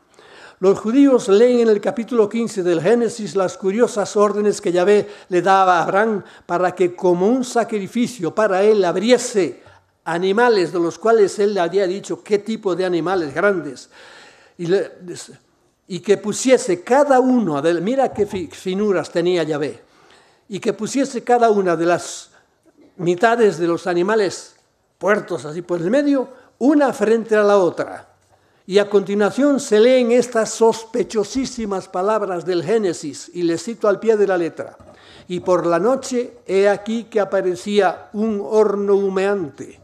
Los judíos leen en el capítulo 15 del Génesis las curiosas órdenes que Yahvé le daba a Abraham para que como un sacrificio para él abriese animales de los cuales él le había dicho qué tipo de animales grandes y que pusiese cada uno, mira qué finuras tenía Yahvé, y que pusiese cada una de las mitades de los animales puertos así por el medio, una frente a la otra. Y a continuación se leen estas sospechosísimas palabras del Génesis, y les cito al pie de la letra. Y por la noche he aquí que aparecía un horno humeante,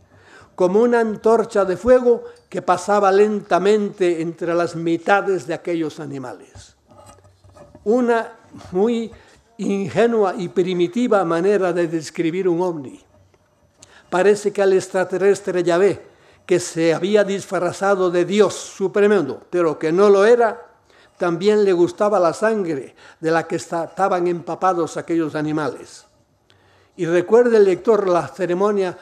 como una antorcha de fuego que pasaba lentamente entre las mitades de aquellos animales. Una muy ingenua y primitiva manera de describir un ovni. Parece que al extraterrestre Yahvé, que se había disfrazado de Dios supremo, pero que no lo era, también le gustaba la sangre de la que estaban empapados aquellos animales. Y recuerde el lector la ceremonia,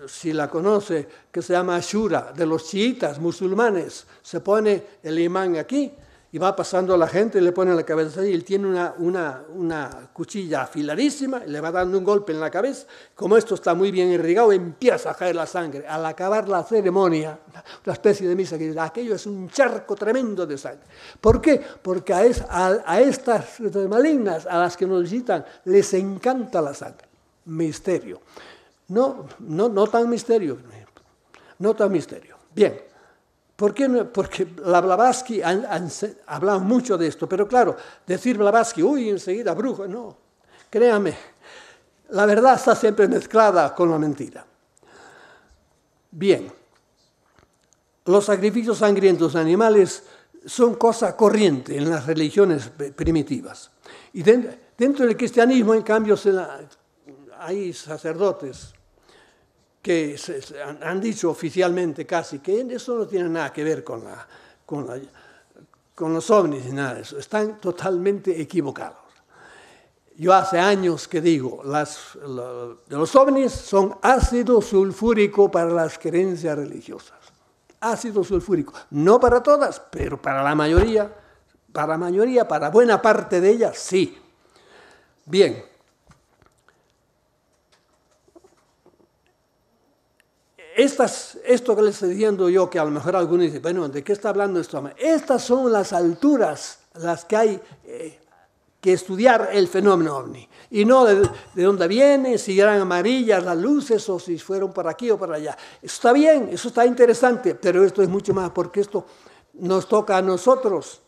si la conoce, que se llama Ashura, de los chiitas musulmanes. Se pone el imán aquí y va pasando la gente, le pone la cabeza y él tiene una cuchilla afiladísima, le va dando un golpe en la cabeza. Como esto está muy bien irrigado, empieza a caer la sangre. Al acabar la ceremonia, una especie de misa que dice, aquello es un charco tremendo de sangre. ¿Por qué? Porque a estas malignas, a las que nos visitan, les encanta la sangre. Misterio. No tan misterio. No tan misterio. Bien. ¿Por qué no? Porque la Blavatsky ha hablado mucho de esto, pero claro, decir Blavatsky, uy, enseguida brujo, no. Créame, la verdad está siempre mezclada con la mentira. Bien, los sacrificios sangrientos de animales son cosa corriente en las religiones primitivas. Y dentro del cristianismo, en cambio, hay sacerdotes que han dicho oficialmente casi que eso no tiene nada que ver con los ovnis ni nada de eso. Están totalmente equivocados. Yo hace años que digo, los ovnis son ácido sulfúrico para las creencias religiosas. Ácido sulfúrico. No para todas, pero para la mayoría, para buena parte de ellas, sí. Bien. Esto que les estoy diciendo yo, que a lo mejor algunos dicen, bueno, ¿de qué está hablando esto? Estas son las alturas las que hay que estudiar el fenómeno ovni. Y no de dónde viene, si eran amarillas las luces o si fueron por aquí o por allá. Eso está bien, eso está interesante, pero esto es mucho más porque esto nos toca a nosotros,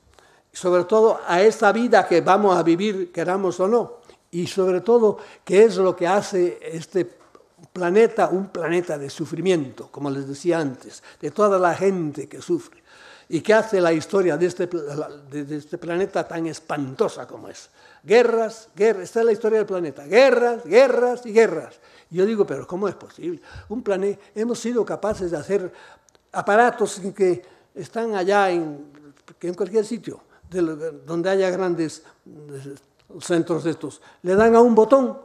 sobre todo a esta vida que vamos a vivir, queramos o no. Y sobre todo, ¿qué es lo que hace este planeta, un planeta de sufrimiento, como les decía antes, de toda la gente que sufre, y que hace la historia de este planeta tan espantosa como es. guerras, guerras. Esta es la historia del planeta. Guerras, guerras y guerras. Y yo digo, pero ¿cómo es posible? Un planeta, hemos sido capaces de hacer aparatos que están allá en cualquier sitio, donde haya grandes centros de estos. Le dan a un botón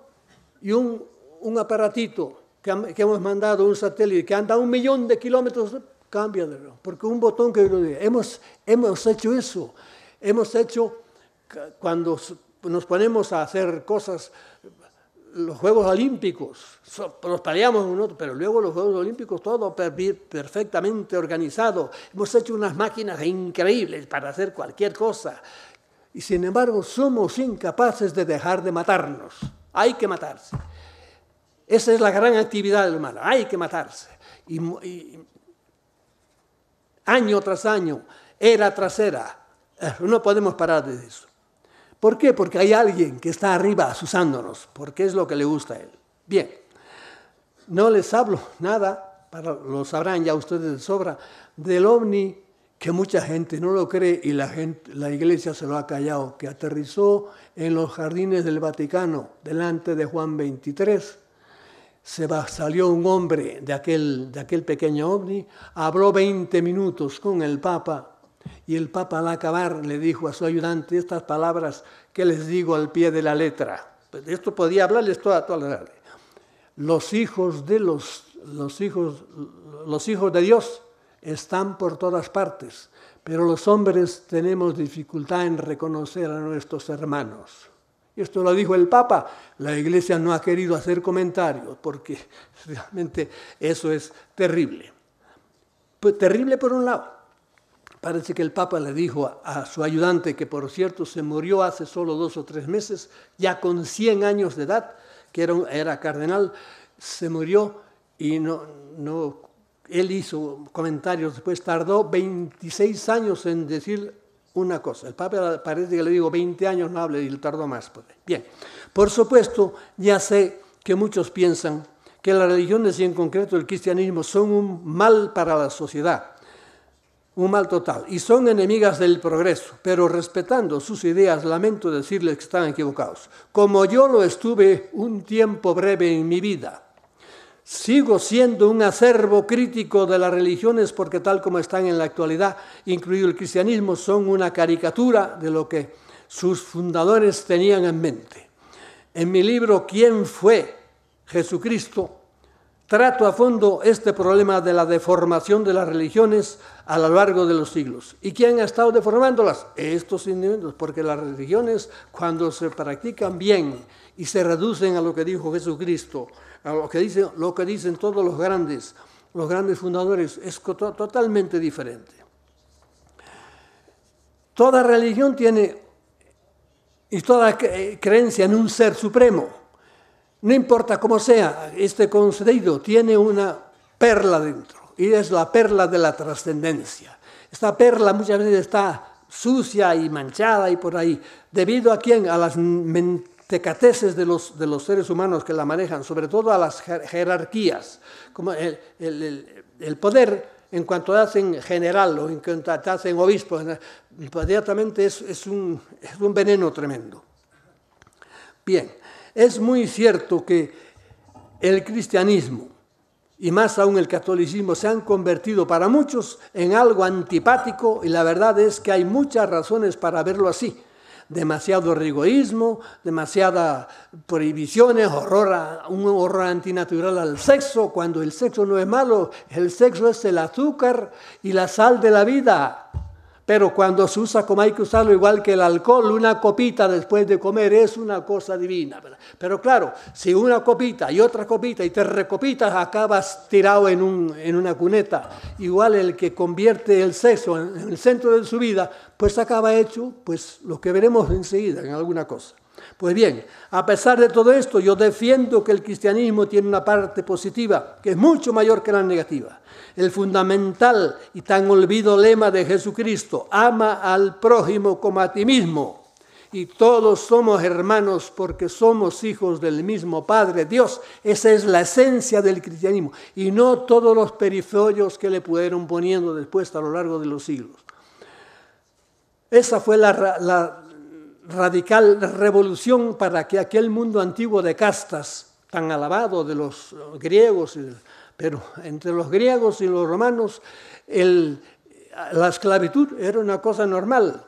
y un aparatito que hemos mandado, un satélite que anda a 1 millón de kilómetros, cambia de reloj. Porque un botón que hemos hecho eso. Hemos hecho, cuando nos ponemos a hacer cosas, los Juegos Olímpicos, nos peleamos uno, pero luego los Juegos Olímpicos todo perfectamente organizado. Hemos hecho unas máquinas increíbles para hacer cualquier cosa. Y sin embargo somos incapaces de dejar de matarnos. Hay que matarse. Esa es la gran actividad del humano. Hay que matarse. Y año tras año, era tras era, no podemos parar de eso. ¿Por qué? Porque hay alguien que está arriba asusándonos, porque es lo que le gusta a él. Bien, no les hablo nada, lo sabrán ya ustedes de sobra, del ovni, que mucha gente no lo cree y la Iglesia se lo ha callado, que aterrizó en los jardines del Vaticano, delante de Juan 23. Salió un hombre de aquel pequeño ovni, habló 20 minutos con el Papa, y el Papa al acabar le dijo a su ayudante estas palabras que les digo al pie de la letra. Pues esto podía hablarles toda la tarde. Los hijos de Dios están por todas partes, pero los hombres tenemos dificultad en reconocer a nuestros hermanos. Esto lo dijo el Papa. La Iglesia no ha querido hacer comentarios porque realmente eso es terrible. Pues terrible por un lado. Parece que el Papa le dijo a su ayudante, que por cierto se murió hace solo 2 o 3 meses, ya con 100 años de edad, que era cardenal, se murió y él hizo comentarios, después tardó 26 años en decir una cosa. El Papa parece que le digo 20 años no hable y le tardó más. Bien, por supuesto, ya sé que muchos piensan que las religiones y en concreto el cristianismo son un mal para la sociedad, un mal total, y son enemigas del progreso, pero respetando sus ideas, lamento decirles que están equivocados. Como yo lo estuve un tiempo breve en mi vida, sigo siendo un acervo crítico de las religiones porque tal como están en la actualidad, incluido el cristianismo, son una caricatura de lo que sus fundadores tenían en mente. En mi libro ¿Quién fue Jesucristo?, trato a fondo este problema de la deformación de las religiones a lo largo de los siglos. ¿Y quién ha estado deformándolas? Estos individuos, porque las religiones, cuando se practican bien y se reducen a lo que dijo Jesucristo, a lo que dicen todos los grandes fundadores, es totalmente diferente. Toda religión tiene, y toda creencia en un ser supremo, no importa cómo sea, este concedido tiene una perla dentro, y es la perla de la trascendencia. Esta perla muchas veces está sucia y manchada y por ahí. ¿Debido a quién? A las mentecateces de los seres humanos que la manejan, sobre todo a las jerarquías, como el poder en cuanto hacen general o en cuanto hacen obispo, inmediatamente es un veneno tremendo. Bien. Es muy cierto que el cristianismo y más aún el catolicismo se han convertido para muchos en algo antipático y la verdad es que hay muchas razones para verlo así. Demasiado rigorismo, demasiadas prohibiciones, un horror antinatural al sexo, cuando el sexo no es malo, el sexo es el azúcar y la sal de la vida. Pero cuando se usa como hay que usarlo, igual que el alcohol, una copita después de comer es una cosa divina. Pero claro, si una copita y otra copita y te recopitas, acabas tirado en una cuneta. Igual el que convierte el sexo en el centro de su vida, pues acaba hecho pues lo que veremos enseguida en alguna cosa. Pues bien, a pesar de todo esto, yo defiendo que el cristianismo tiene una parte positiva que es mucho mayor que la negativa. El fundamental y tan olvidado lema de Jesucristo, ama al prójimo como a ti mismo. Y todos somos hermanos porque somos hijos del mismo Padre, Dios. Esa es la esencia del cristianismo y no todos los periferios que le pudieron poniendo después a lo largo de los siglos. Esa fue la radical revolución para que aquel mundo antiguo de castas, tan alabado de los griegos, pero entre los griegos y los romanos la esclavitud era una cosa normal.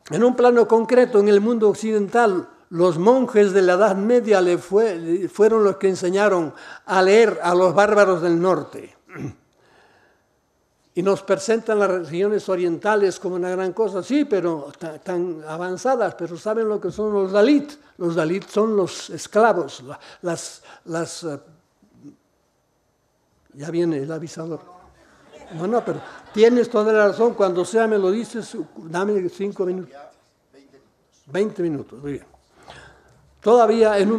En un plano concreto, en el mundo occidental, los monjes de la Edad Media fueron los que enseñaron a leer a los bárbaros del norte. Y nos presentan las religiones orientales como una gran cosa, sí, pero tan avanzadas, pero ¿saben lo que son los Dalit? Los Dalit son los esclavos, ya viene el avisador. No, pero tienes toda la razón, cuando sea me lo dices, dame 5 minutos. 20 minutos, muy bien. Todavía en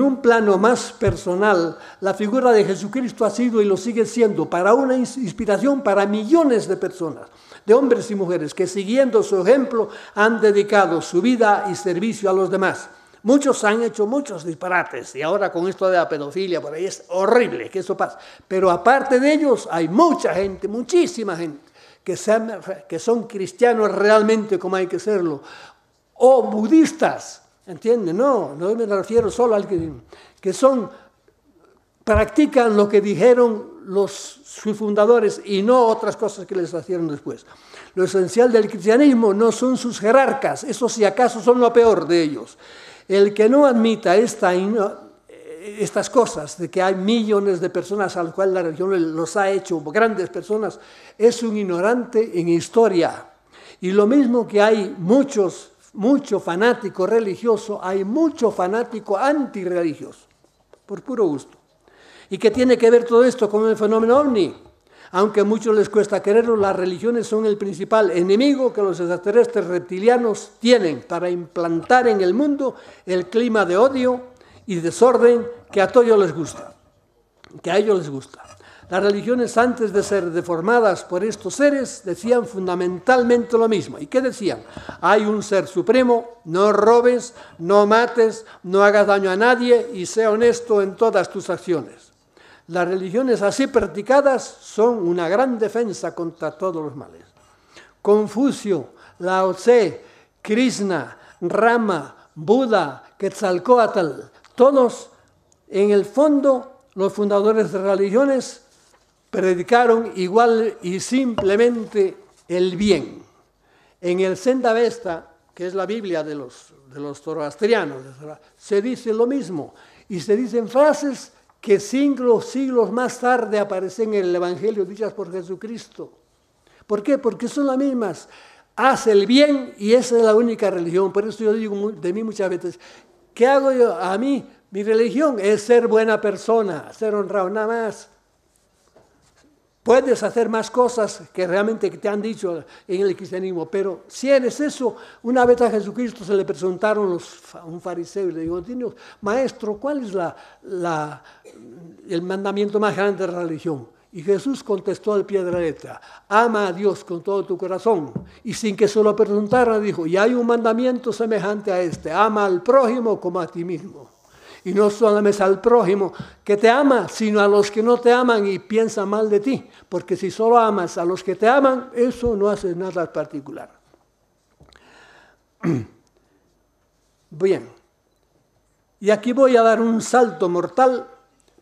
un plano más personal, la figura de Jesucristo ha sido y lo sigue siendo para una inspiración para millones de personas, de hombres y mujeres que siguiendo su ejemplo han dedicado su vida y servicio a los demás. Muchos han hecho muchos disparates y ahora con esto de la pedofilia por ahí es horrible que eso pase. Pero aparte de ellos hay mucha gente, muchísima gente que son cristianos realmente como hay que serlo, o budistas. ¿Entienden? No me refiero solo al que practican lo que dijeron sus fundadores y no otras cosas que les hicieron después. Lo esencial del cristianismo no son sus jerarcas, eso si acaso son lo peor de ellos. El que no admita estas cosas, de que hay millones de personas a las cuales la religión los ha hecho grandes personas, es un ignorante en historia. Y lo mismo que hay mucho fanático religioso, hay mucho fanático antirreligioso, por puro gusto. ¿Y qué tiene que ver todo esto con el fenómeno ovni? Aunque a muchos les cuesta quererlo, las religiones son el principal enemigo que los extraterrestres reptilianos tienen para implantar en el mundo el clima de odio y desorden que a ellos les gusta. Las religiones, antes de ser deformadas por estos seres, decían fundamentalmente lo mismo. ¿Y qué decían? Hay un ser supremo, no robes, no mates, no hagas daño a nadie y sea honesto en todas tus acciones. Las religiones así practicadas son una gran defensa contra todos los males. Confucio, Lao Tse, Krishna, Rama, Buda, Quetzalcóatl, todos, en el fondo, los fundadores de religiones predicaron igual y simplemente el bien. En el Zend-Avesta, que es la Biblia de los zoroastrianos, se dice lo mismo y se dicen frases que siglos más tarde aparecen en el Evangelio dichas por Jesucristo. ¿Por qué? Porque son las mismas. Haz el bien y esa es la única religión. Por eso yo digo de mí muchas veces, ¿qué hago yo? A mí, mi religión es ser buena persona, ser honrado, nada más. Puedes hacer más cosas que realmente te han dicho en el cristianismo, pero si eres eso, una vez a Jesucristo se le presentaron un fariseo y le dijo, maestro, ¿cuál es el mandamiento más grande de la religión? Y Jesús contestó al pie de la letra, ama a Dios con todo tu corazón. Y sin que se lo preguntara, dijo, y hay un mandamiento semejante a este, ama al prójimo como a ti mismo. Y no solamente al prójimo que te ama, sino a los que no te aman y piensan mal de ti. Porque si solo amas a los que te aman, eso no hace nada particular. Bien, y aquí voy a dar un salto mortal,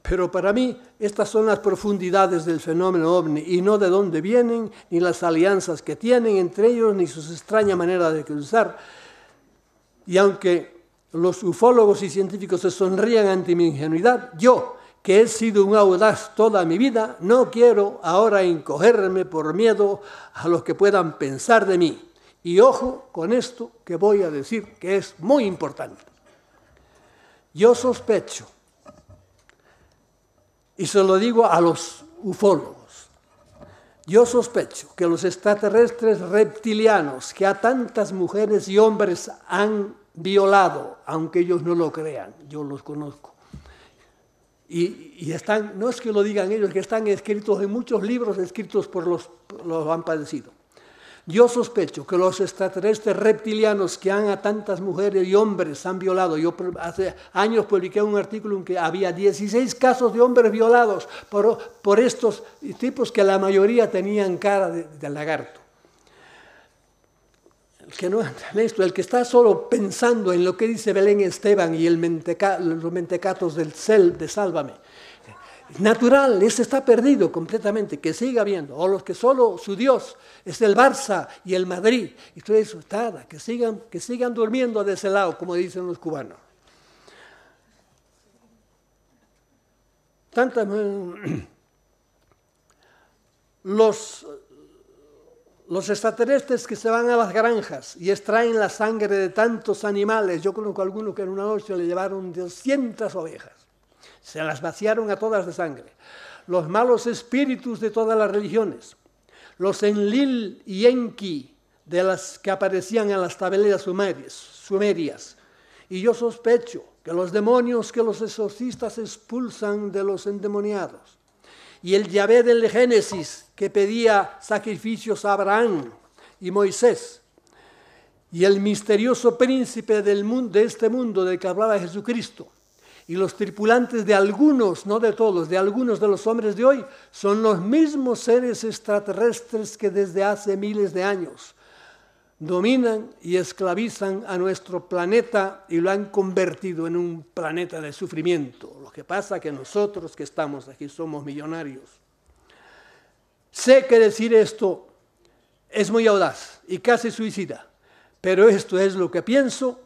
pero para mí estas son las profundidades del fenómeno ovni y no de dónde vienen, ni las alianzas que tienen entre ellos, ni su extraña manera de cruzar. Y aunque los ufólogos y científicos se sonrían ante mi ingenuidad, yo, que he sido un audaz toda mi vida, no quiero ahora encogerme por miedo a lo que puedan pensar de mí. Y ojo con esto que voy a decir, que es muy importante. Yo sospecho, y se lo digo a los ufólogos, yo sospecho que los extraterrestres reptilianos que a tantas mujeres y hombres han violado, aunque ellos no lo crean, yo los conozco. Y están, no es que lo digan ellos, que están escritos en muchos libros escritos por los han padecido. Yo sospecho que los extraterrestres reptilianos que a tantas mujeres y hombres han violado, yo hace años publiqué un artículo en que había 16 casos de hombres violados por estos tipos que la mayoría tenían cara de lagarto. El que no entiende esto, el que está solo pensando en lo que dice Belén Esteban y los mentecatos de Sálvame, natural, ese está perdido completamente, que siga viendo, o los que solo su Dios es el Barça y el Madrid, y todo eso, nada, que sigan durmiendo de ese lado, como dicen los cubanos. Los extraterrestres que se van a las granjas y extraen la sangre de tantos animales, yo conozco a alguno que en una noche le llevaron 200 ovejas. Se las vaciaron a todas de sangre. Los malos espíritus de todas las religiones. Los Enlil y Enki de las que aparecían en las tableras sumerias. Y yo sospecho que los demonios que los exorcistas expulsan de los endemoniados. Y el Yahvé del Génesis que pedía sacrificios a Abraham y Moisés. Y el misterioso príncipe de este mundo del que hablaba Jesucristo. Y los tripulantes de algunos, no de todos, de algunos de los hombres de hoy, son los mismos seres extraterrestres que desde hace miles de años dominan y esclavizan a nuestro planeta y lo han convertido en un planeta de sufrimiento. Lo que pasa es que nosotros que estamos aquí somos millonarios. Sé que decir esto es muy audaz y casi suicida, pero esto es lo que pienso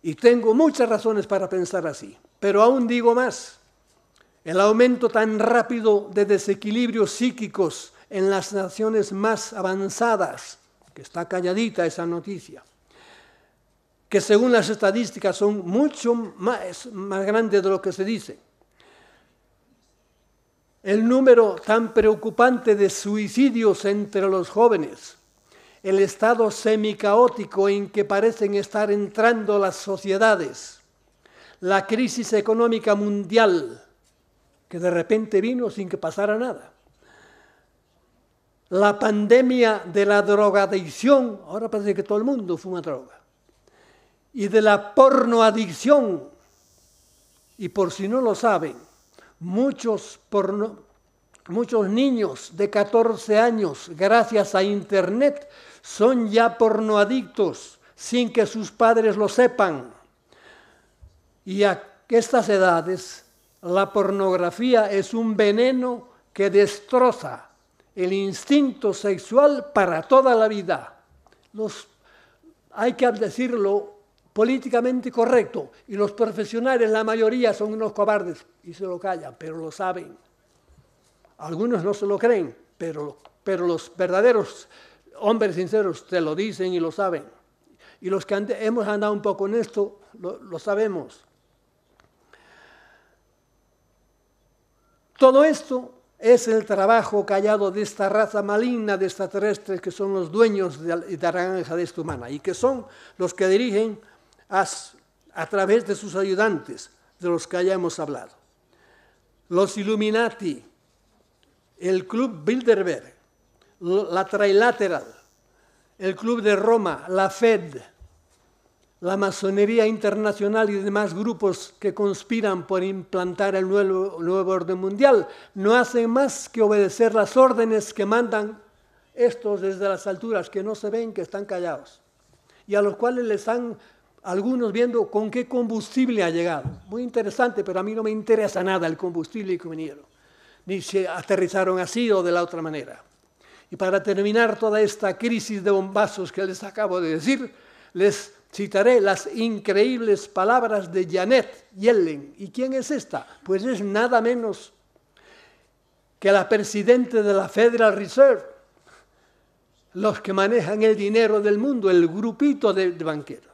y tengo muchas razones para pensar así. Pero aún digo más, el aumento tan rápido de desequilibrios psíquicos en las naciones más avanzadas, que está calladita esa noticia, que según las estadísticas son mucho más grandes de lo que se dice. El número tan preocupante de suicidios entre los jóvenes, el estado semicaótico en que parecen estar entrando las sociedades, la crisis económica mundial, que de repente vino sin que pasara nada. La pandemia de la drogadicción, ahora parece que todo el mundo fuma droga, y de la pornoadicción, y por si no lo saben, muchos niños de 14 años, gracias a Internet, son ya pornoadictos sin que sus padres lo sepan. Y a estas edades, la pornografía es un veneno que destroza el instinto sexual para toda la vida. Hay que decirlo políticamente correcto, y los profesionales, la mayoría, son unos cobardes y se lo callan, pero lo saben. Algunos no se lo creen, pero los verdaderos hombres sinceros te lo dicen y lo saben. Y los que hemos andado un poco en esto, lo sabemos. Todo esto es el trabajo callado de esta raza maligna de extraterrestres que son los dueños de la granja de esta humana y que son los que dirigen a través de sus ayudantes, de los que ya hemos hablado. Los Illuminati, el Club Bilderberg, la Trilateral, el Club de Roma, la Fed, la masonería internacional y demás grupos que conspiran por implantar el nuevo orden mundial, no hacen más que obedecer las órdenes que mandan estos desde las alturas, que no se ven, que están callados, y a los cuales les están algunos viendo con qué combustible ha llegado. Muy interesante, pero a mí no me interesa nada el combustible que vinieron, ni si aterrizaron así o de la otra manera. Y para terminar toda esta crisis de bombazos que les acabo de decir, les citaré las increíbles palabras de Janet Yellen. ¿Y quién es esta? Pues es nada menos que la presidenta de la Federal Reserve, los que manejan el dinero del mundo, el grupito de banqueros.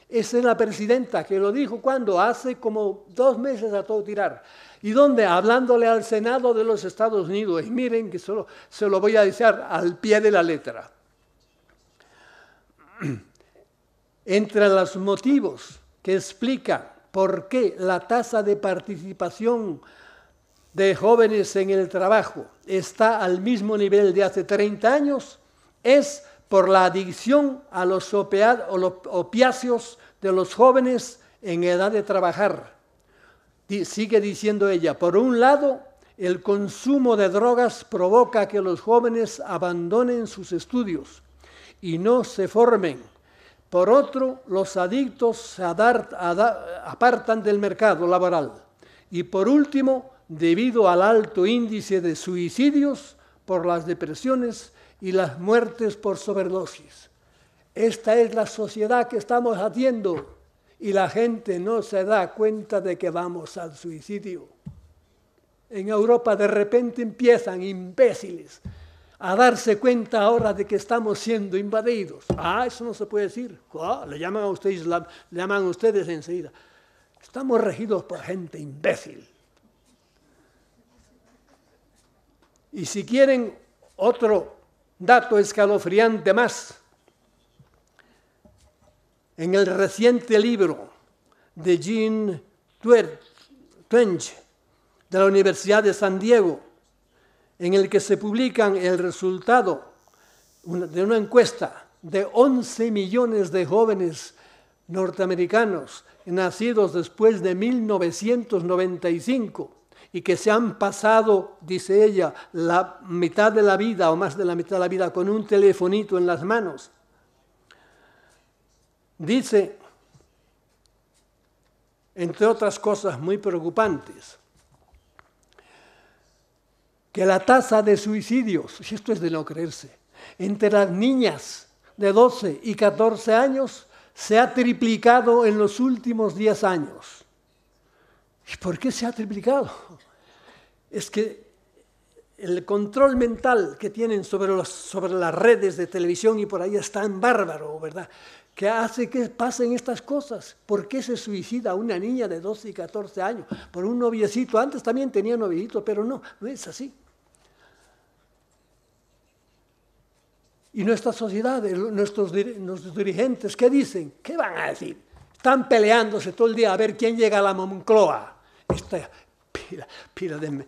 Esa es la presidenta que lo dijo cuando hace como 2 meses a todo tirar. ¿Y dónde? Hablándole al Senado de los Estados Unidos. Y miren que solo se lo voy a decir al pie de la letra. Entre los motivos que explican por qué la tasa de participación de jóvenes en el trabajo está al mismo nivel de hace 30 años, es por la adicción a los opiáceos de los jóvenes en edad de trabajar. Sigue diciendo ella, por un lado, el consumo de drogas provoca que los jóvenes abandonen sus estudios y no se formen. Por otro, los adictos se apartan del mercado laboral. Y por último, debido al alto índice de suicidios por las depresiones y las muertes por sobredosis. Esta es la sociedad que estamos haciendo y la gente no se da cuenta de que vamos al suicidio. En Europa de repente empiezan imbéciles a darse cuenta ahora de que estamos siendo invadidos. Eso no se puede decir. Le llaman a ustedes enseguida. Estamos regidos por gente imbécil. Y si quieren otro dato escalofriante más, en el reciente libro de Jean Twenge de la Universidad de San Diego, en el que se publican el resultado de una encuesta de 11 millones de jóvenes norteamericanos nacidos después de 1995 y que se han pasado, dice ella, la mitad de la vida o más de la mitad de la vida con un telefonito en las manos. Dice, entre otras cosas muy preocupantes, que la tasa de suicidios, y esto es de no creerse, entre las niñas de 12 y 14 años se ha triplicado en los últimos 10 años. ¿Y por qué se ha triplicado? Es que el control mental que tienen sobre las redes de televisión y por ahí es tan bárbaro, ¿verdad?, que hace que pasen estas cosas. ¿Por qué se suicida una niña de 12 y 14 años? Por un noviecito. Antes también tenía noviecito, pero no es así. Y nuestra sociedad, nuestros dirigentes, ¿qué dicen? ¿Qué van a decir? Están peleándose todo el día a ver quién llega a la Moncloa. Esta pila de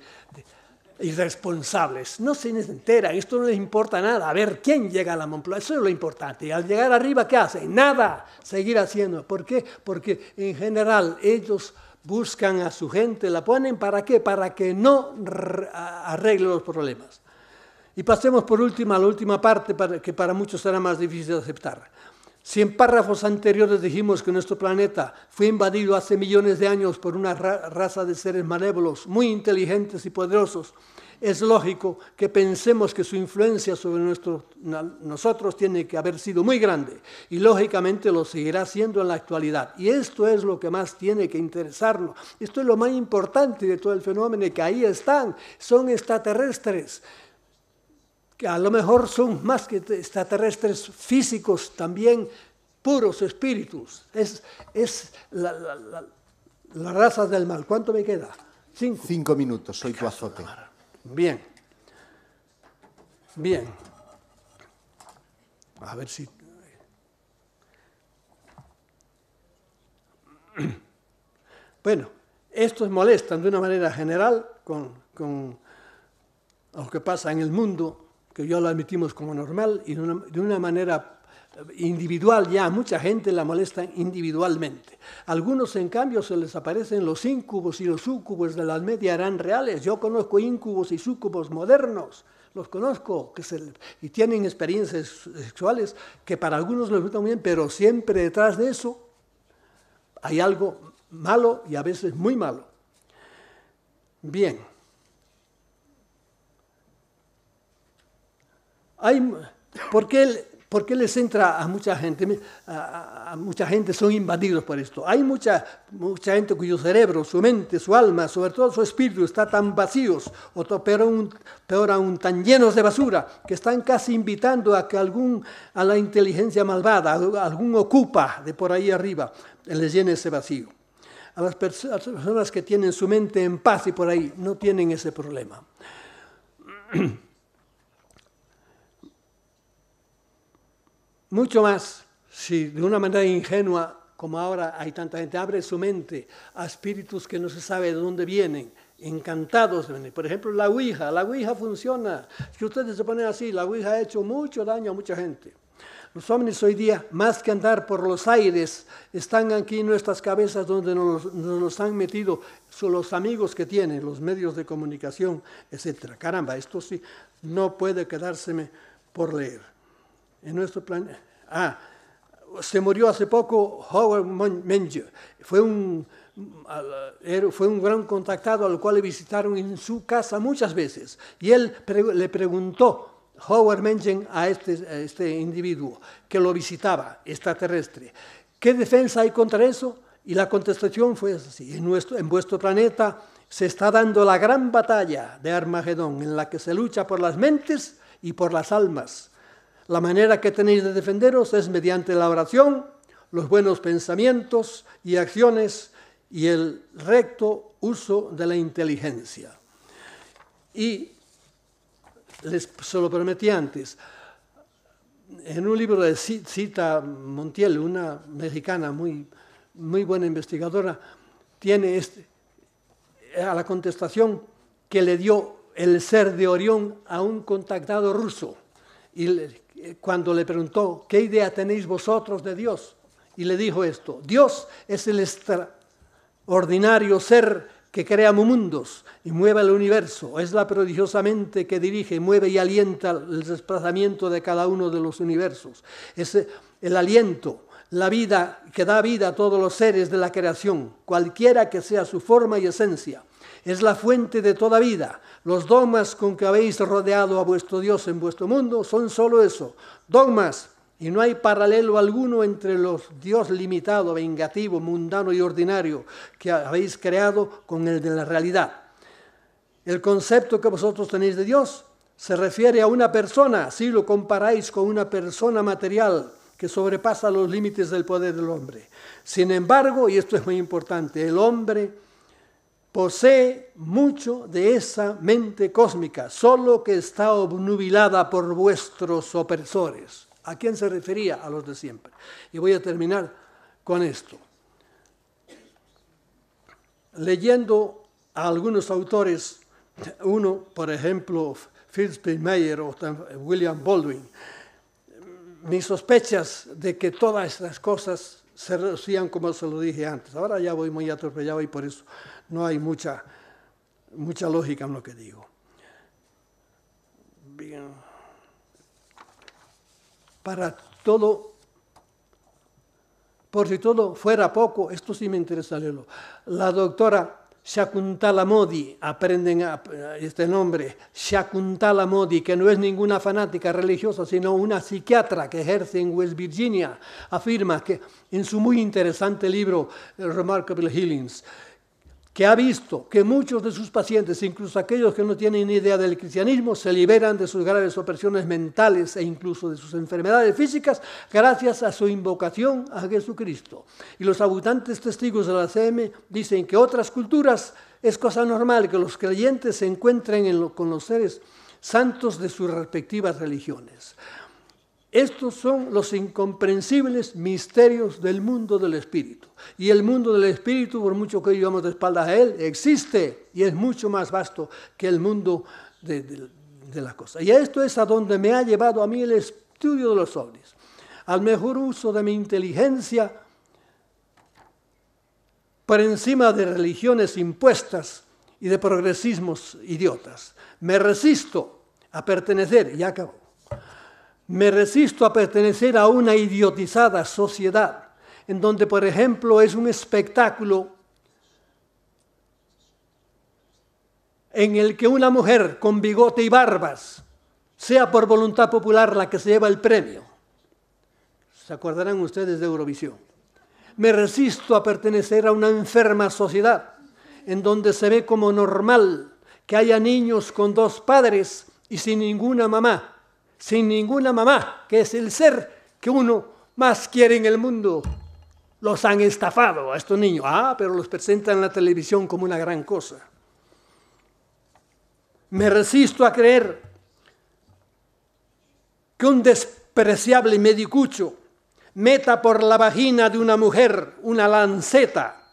irresponsables. No se enteran, esto no les importa nada. A ver quién llega a la Moncloa, eso es lo importante. Y al llegar arriba, ¿qué hacen? Nada, seguir haciendo. ¿Por qué? Porque en general ellos buscan a su gente, la ponen ¿para qué? Para que no arregle los problemas. Y pasemos por último a la última parte, que para muchos será más difícil de aceptar. Si en párrafos anteriores dijimos que nuestro planeta fue invadido hace millones de años por una raza de seres malévolos, muy inteligentes y poderosos, es lógico que pensemos que su influencia sobre nosotros tiene que haber sido muy grande y lógicamente lo seguirá siendo en la actualidad. Y esto es lo que más tiene que interesarnos. Esto es lo más importante de todo el fenómeno, que ahí están, son extraterrestres, que a lo mejor son más que extraterrestres físicos, también puros espíritus. Es la raza del mal. ¿Cuánto me queda? 5. 5 minutos, soy tu azote. Bien. Bien. A ver si... Bueno, estos molestan de una manera general con lo que pasa en el mundo, que ya lo admitimos como normal, y de una manera individual ya a mucha gente la molestan individualmente. Algunos, en cambio, se les aparecen los íncubos y los súcubos de la Edad Media, eran reales. Yo conozco íncubos y súcubos modernos, los conozco, y tienen experiencias sexuales que para algunos les resultan muy bien, pero siempre detrás de eso hay algo malo y a veces muy malo. Bien. ¿Por qué les entra a mucha gente? A mucha gente son invadidos por esto. Hay mucha gente cuyo cerebro, su mente, su alma, sobre todo su espíritu, está tan vacíos, o peor aún, tan llenos de basura, que están casi invitando a que a la inteligencia malvada, algún ocupa de por ahí arriba, les llene ese vacío. A las personas que tienen su mente en paz y por ahí no tienen ese problema. Mucho más, si de una manera ingenua, como ahora hay tanta gente, abre su mente a espíritus que no se sabe de dónde vienen, encantados de venir. Por ejemplo, la Ouija funciona. Si ustedes se ponen así, la Ouija ha hecho mucho daño a mucha gente. Los ovnis hoy día, más que andar por los aires, están aquí en nuestras cabezas donde nos los han metido, son los amigos que tienen, los medios de comunicación, etc. Caramba, esto sí no puede quedárseme por leer. En nuestro planeta. Se murió hace poco Howard Menger. Fue un gran contactado al cual le visitaron en su casa muchas veces. Y él le preguntó, Howard Menger, a este individuo que lo visitaba, extraterrestre, ¿qué defensa hay contra eso? Y la contestación fue así: en vuestro planeta se está dando la gran batalla de Armagedón, en la que se lucha por las mentes y por las almas. La manera que tenéis de defenderos es mediante la oración, los buenos pensamientos y acciones y el recto uso de la inteligencia. Y se lo prometí antes. En un libro de Cita Montiel, una mexicana muy buena investigadora, tiene a la contestación que le dio el ser de Orión a un contactado ruso. Y cuando le preguntó, ¿qué idea tenéis vosotros de Dios? Y le dijo esto: Dios es el extraordinario ser que crea mundos y mueve el universo, es la prodigiosamente que dirige, mueve y alienta el desplazamiento de cada uno de los universos. Es el aliento, la vida que da vida a todos los seres de la creación, cualquiera que sea su forma y esencia. Es la fuente de toda vida. Los dogmas con que habéis rodeado a vuestro Dios en vuestro mundo son solo eso, dogmas. Y no hay paralelo alguno entre los Dios limitado, vengativo, mundano y ordinario que habéis creado con el de la realidad. El concepto que vosotros tenéis de Dios se refiere a una persona, si lo comparáis con una persona material que sobrepasa los límites del poder del hombre. Sin embargo, y esto es muy importante, el hombre posee mucho de esa mente cósmica, solo que está obnubilada por vuestros opresores. ¿A quién se refería? A los de siempre. Y voy a terminar con esto. Leyendo a algunos autores, uno, por ejemplo, Fritz Meyer o William Baldwin, mis sospechas de que todas estas cosas se reducían como se lo dije antes. Ahora ya voy muy atropellado y por eso no hay mucha lógica en lo que digo. Bien. Para todo, por si todo fuera poco, esto sí me interesa leerlo. La doctora Shakuntala Modi, aprenden este nombre, Shakuntala Modi, que no es ninguna fanática religiosa, sino una psiquiatra que ejerce en West Virginia, afirma que en su muy interesante libro, Remarkable Healings, que ha visto que muchos de sus pacientes, incluso aquellos que no tienen ni idea del cristianismo, se liberan de sus graves opresiones mentales e incluso de sus enfermedades físicas gracias a su invocación a Jesucristo. Y los abundantes testigos de la CM dicen que otras culturas es cosa normal que los creyentes se encuentren con los seres santos de sus respectivas religiones. Estos son los incomprensibles misterios del mundo del espíritu. Y el mundo del espíritu, por mucho que vivamos de espaldas a él, existe y es mucho más vasto que el mundo de la cosa. Y esto es a donde me ha llevado a mí el estudio de los ovnis. Al mejor uso de mi inteligencia por encima de religiones impuestas y de progresismos idiotas. Me resisto a pertenecer, y acabo. Me resisto a pertenecer a una idiotizada sociedad en donde, por ejemplo, es un espectáculo en el que una mujer con bigote y barbas sea por voluntad popular la que se lleva el premio. ¿Se acordarán ustedes de Eurovisión? Me resisto a pertenecer a una enferma sociedad en donde se ve como normal que haya niños con dos padres y sin ninguna mamá. Sin ninguna mamá, que es el ser que uno más quiere en el mundo. Los han estafado a estos niños. Pero los presentan en la televisión como una gran cosa. Me resisto a creer que un despreciable medicucho meta por la vagina de una mujer una lanceta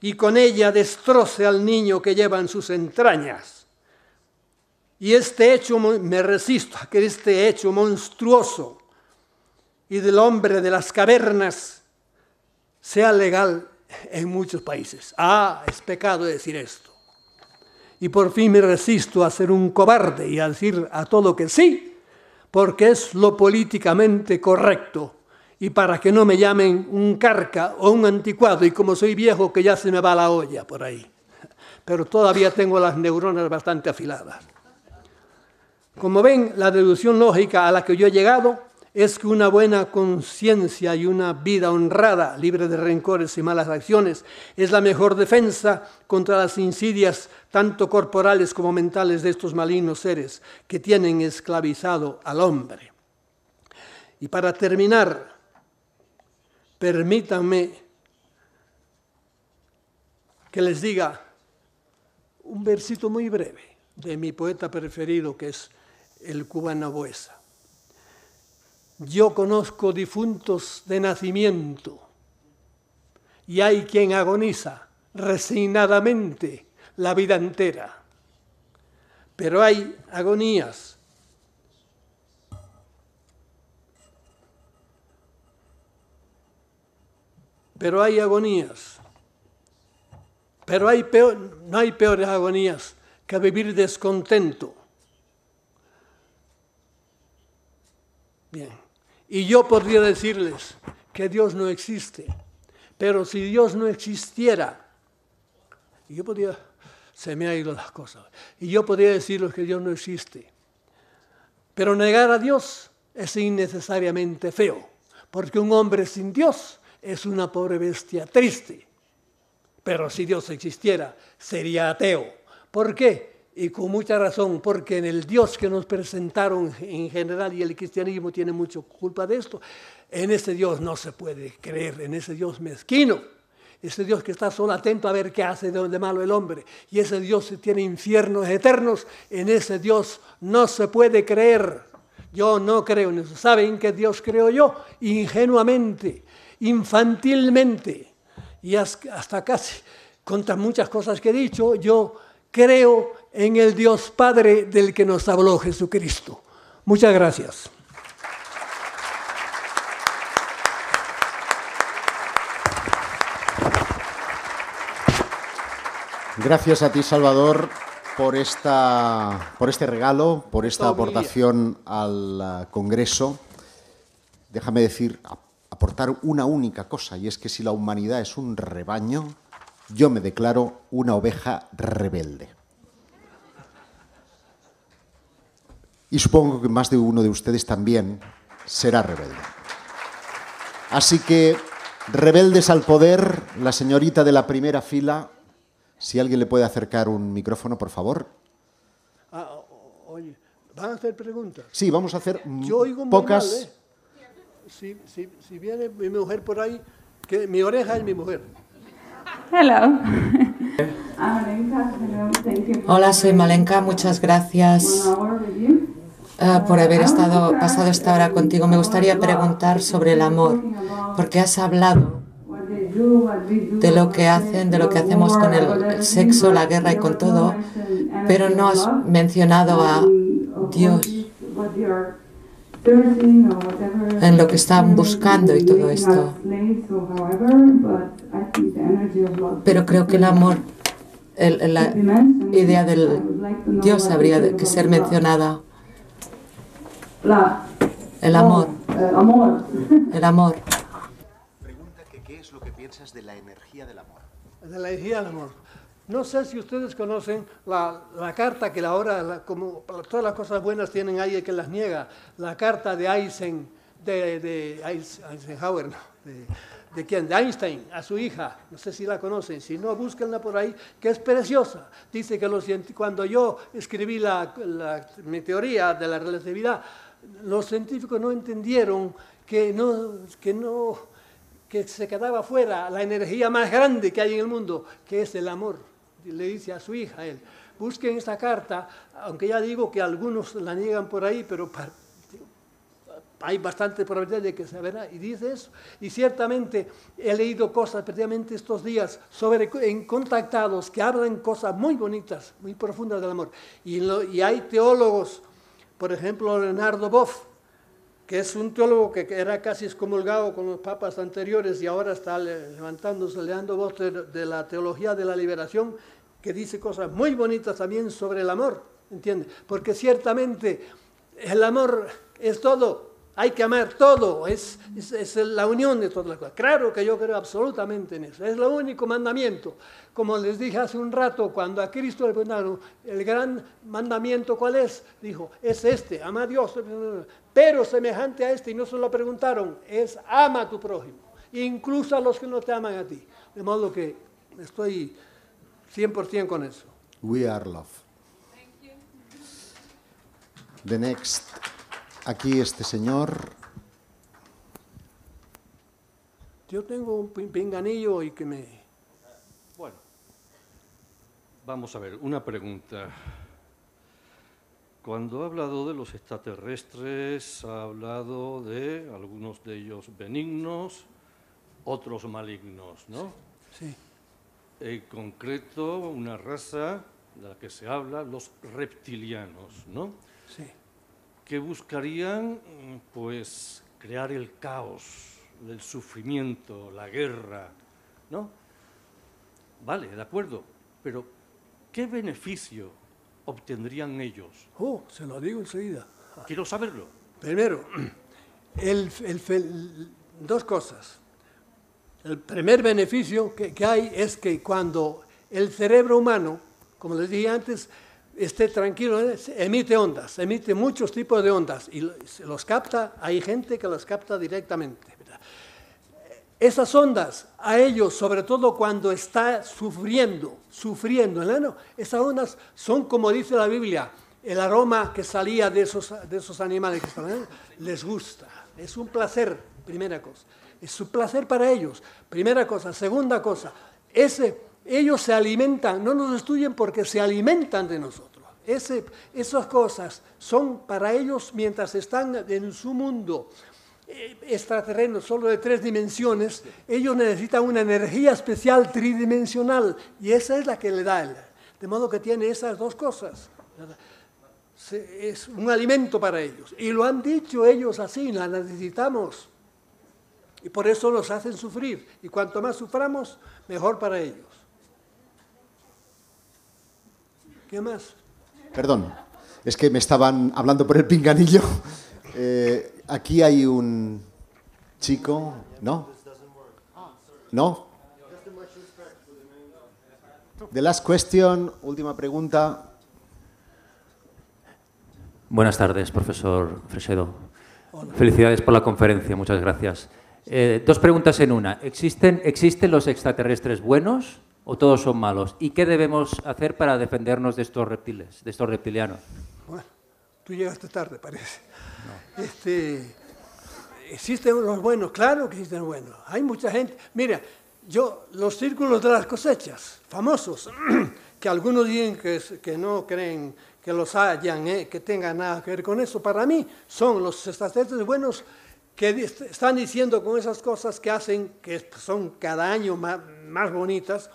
y con ella destroce al niño que lleva en sus entrañas. Y este hecho, me resisto a que este hecho monstruoso y del hombre de las cavernas sea legal en muchos países. Es pecado decir esto. Y por fin me resisto a ser un cobarde y a decir a todo que sí, porque es lo políticamente correcto y para que no me llamen un carca o un anticuado y como soy viejo que ya se me va la olla por ahí. Pero todavía tengo las neuronas bastante afiladas. Como ven, la deducción lógica a la que yo he llegado es que una buena conciencia y una vida honrada, libre de rencores y malas acciones, es la mejor defensa contra las insidias tanto corporales como mentales de estos malignos seres que tienen esclavizado al hombre. Y para terminar, permítanme que les diga un versito muy breve de mi poeta preferido, que es el cubano Boesa. Yo conozco difuntos de nacimiento y hay quien agoniza resignadamente la vida entera. Pero hay agonías pero no hay peores agonías que vivir descontento. Bien, y yo podría decirles que Dios no existe, pero si Dios no existiera, se me han ido las cosas, y yo podría decirles que Dios no existe, pero negar a Dios es innecesariamente feo, porque un hombre sin Dios es una pobre bestia triste. Pero si Dios existiera, sería ateo. ¿Por qué? Y con mucha razón, porque en el Dios que nos presentaron en general, y el cristianismo tiene mucha culpa de esto, en ese Dios no se puede creer, en ese Dios mezquino, ese Dios que está solo atento a ver qué hace de malo el hombre, y ese Dios que tiene infiernos eternos, en ese Dios no se puede creer. Yo no creo en eso. ¿Saben qué Dios creo yo? Ingenuamente, infantilmente, y hasta casi, contra muchas cosas que he dicho, yo creo en el Dios Padre del que nos habló Jesucristo. Muchas gracias. Gracias a ti, Salvador, por este regalo, por esta aportación al Congreso. Déjame aportar una única cosa, y es que si la humanidad es un rebaño, yo me declaro una oveja rebelde. Y supongo que más de uno de ustedes también será rebelde. Así que, rebeldes al poder, la señorita de la primera fila, si alguien le puede acercar un micrófono, por favor. Oye, ¿van a hacer preguntas? Sí, vamos a hacer Yo oigo muy pocas. Mal, si viene mi mujer por ahí, que mi oreja es mi mujer. Hello. Hola, soy Malenka. Muchas gracias por haber pasado esta hora contigo. Me gustaría preguntar sobre el amor, porque has hablado de lo que hacen, de lo que hacemos con el sexo, la guerra y con todo, pero no has mencionado a Dios en lo que están buscando y todo esto. Pero creo que el amor, la idea del Dios habría que ser mencionada. El amor. El amor. Pregunta que qué es lo que piensas de la energía del amor. De la energía del amor. No sé si ustedes conocen la carta que como todas las cosas buenas tienen alguien que las niega, la carta de Eisenhower, ¿no? ¿De quién? De Einstein, a su hija. No sé si la conocen, si no, búsquenla por ahí, que es preciosa. Dice que cuando yo escribí mi teoría de la relatividad, los científicos no entendieron que se quedaba fuera la energía más grande que hay en el mundo, que es el amor. Le dice a su hija, él, busquen esta carta, aunque ya digo que algunos la niegan por ahí, pero hay bastante probabilidad de que se verá, y dice eso. Y ciertamente he leído cosas, precisamente estos días, en contactados que hablan cosas muy bonitas, muy profundas del amor. Y hay teólogos, por ejemplo, Leonardo Boff, que es un teólogo que era casi excomulgado con los papas anteriores y ahora está levantándose, Leonardo Boff de la teología de la liberación, que dice cosas muy bonitas también sobre el amor, ¿entiendes? Porque ciertamente el amor es todo. Hay que amar todo, es la unión de todas las cosas. Claro que yo creo absolutamente en eso, es el único mandamiento. Como les dije hace un rato, cuando a Cristo le preguntaron, el gran mandamiento, ¿cuál es? Dijo, es este, ama a Dios, pero semejante a este, y no se lo preguntaron, es ama a tu prójimo, incluso a los que no te aman a ti. De modo que estoy 100% con eso. We are love. The next. Aquí este señor. Yo tengo un pinganillo y que me... Bueno, vamos a ver, una pregunta. Cuando ha hablado de los extraterrestres, ha hablado de algunos de ellos benignos, otros malignos, ¿no? Sí. En concreto, una raza de la que se habla, los reptilianos, ¿no? Sí. Que buscarían, pues, crear el caos, el sufrimiento, la guerra, ¿no? Vale, de acuerdo, pero ¿qué beneficio obtendrían ellos? Se lo digo enseguida. Quiero saberlo. Primero, dos cosas. El primer beneficio que hay es que cuando el cerebro humano, como les dije antes, esté tranquilo, emite ondas, emite muchos tipos de ondas y los capta, hay gente que los capta directamente. ¿Verdad? Esas ondas, a ellos, sobre todo cuando está sufriendo, ¿no? Esas ondas son, como dice la Biblia, el aroma que salía de esos animales que estaban, les gusta, es un placer, primera cosa, es un placer para ellos, primera cosa. Segunda cosa, ellos se alimentan, no nos destruyen porque se alimentan de nosotros. Esas cosas son para ellos, mientras están en su mundo extraterreno, solo de 3 dimensiones, ellos necesitan una energía especial tridimensional y esa es la que le da él. De modo que tiene esas dos cosas. Es un alimento para ellos. Y lo han dicho ellos así, la necesitamos. Y por eso los hacen sufrir. Y cuanto más suframos, mejor para ellos. ¿Qué más? Perdón, es que me estaban hablando por el pinganillo. Aquí hay un chico, ¿no? ¿No? The last question, última pregunta. Buenas tardes, profesor Fresedo. Felicidades por la conferencia, muchas gracias. 2 preguntas en una. ¿Existen los extraterrestres buenos o todos son malos? ¿Y qué debemos hacer para defendernos de estos reptiles, de estos reptilianos? Bueno, tú llegaste tarde, parece. No. Existen los buenos, claro que existen los buenos. Hay mucha gente. Mira, los círculos de las cosechas, famosos, que algunos dicen que no creen que los hayan, que tengan nada que ver con eso, para mí son los extraterrestres buenos que están diciendo con esas cosas que hacen, que son cada año más bonitas,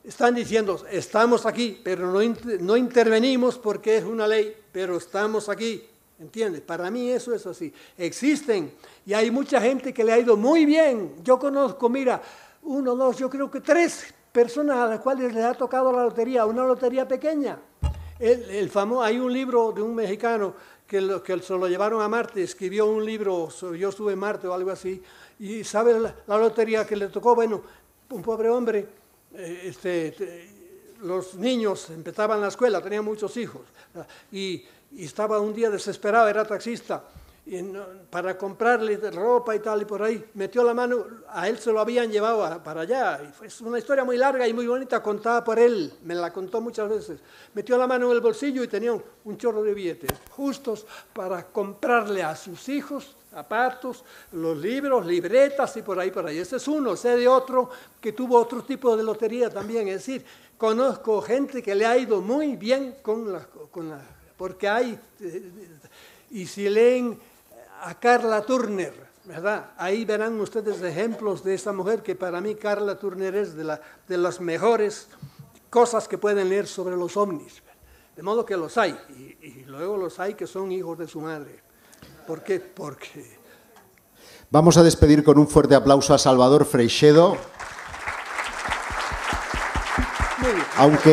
están diciendo, estamos aquí, pero no intervenimos porque es una ley, pero estamos aquí, ¿entiendes? Para mí eso es así. Existen, y hay mucha gente que le ha ido muy bien. Yo conozco, mira, 1, 2, yo creo que 3 personas a las cuales les ha tocado la lotería, una lotería pequeña. Hay un libro de un mexicano que se lo llevaron a Marte, escribió un libro, yo estuve en Marte o algo así, y sabe la lotería que le tocó, bueno, un pobre hombre, los niños empezaban la escuela, tenía muchos hijos, y estaba un día desesperado, era taxista, para comprarle ropa y tal, y por ahí metió la mano, a él se lo habían llevado para allá, y es una historia muy larga y muy bonita, contada por él, me la contó muchas veces. Metió la mano en el bolsillo y tenía un chorro de billetes, justos para comprarle a sus hijos zapatos, los libros, libretas y por ahí. Ese es uno, sé de otro que tuvo otro tipo de lotería también, es decir, conozco gente que le ha ido muy bien porque hay, y si leen a Carla Turner, ¿verdad? Ahí verán ustedes ejemplos de esta mujer que para mí Carla Turner es de las mejores cosas que pueden leer sobre los ovnis. De modo que los hay, y luego los hay que son hijos de su madre. ¿Por qué? Porque... Vamos a despedir con un fuerte aplauso a Salvador Freixedo. Muy bien. Aunque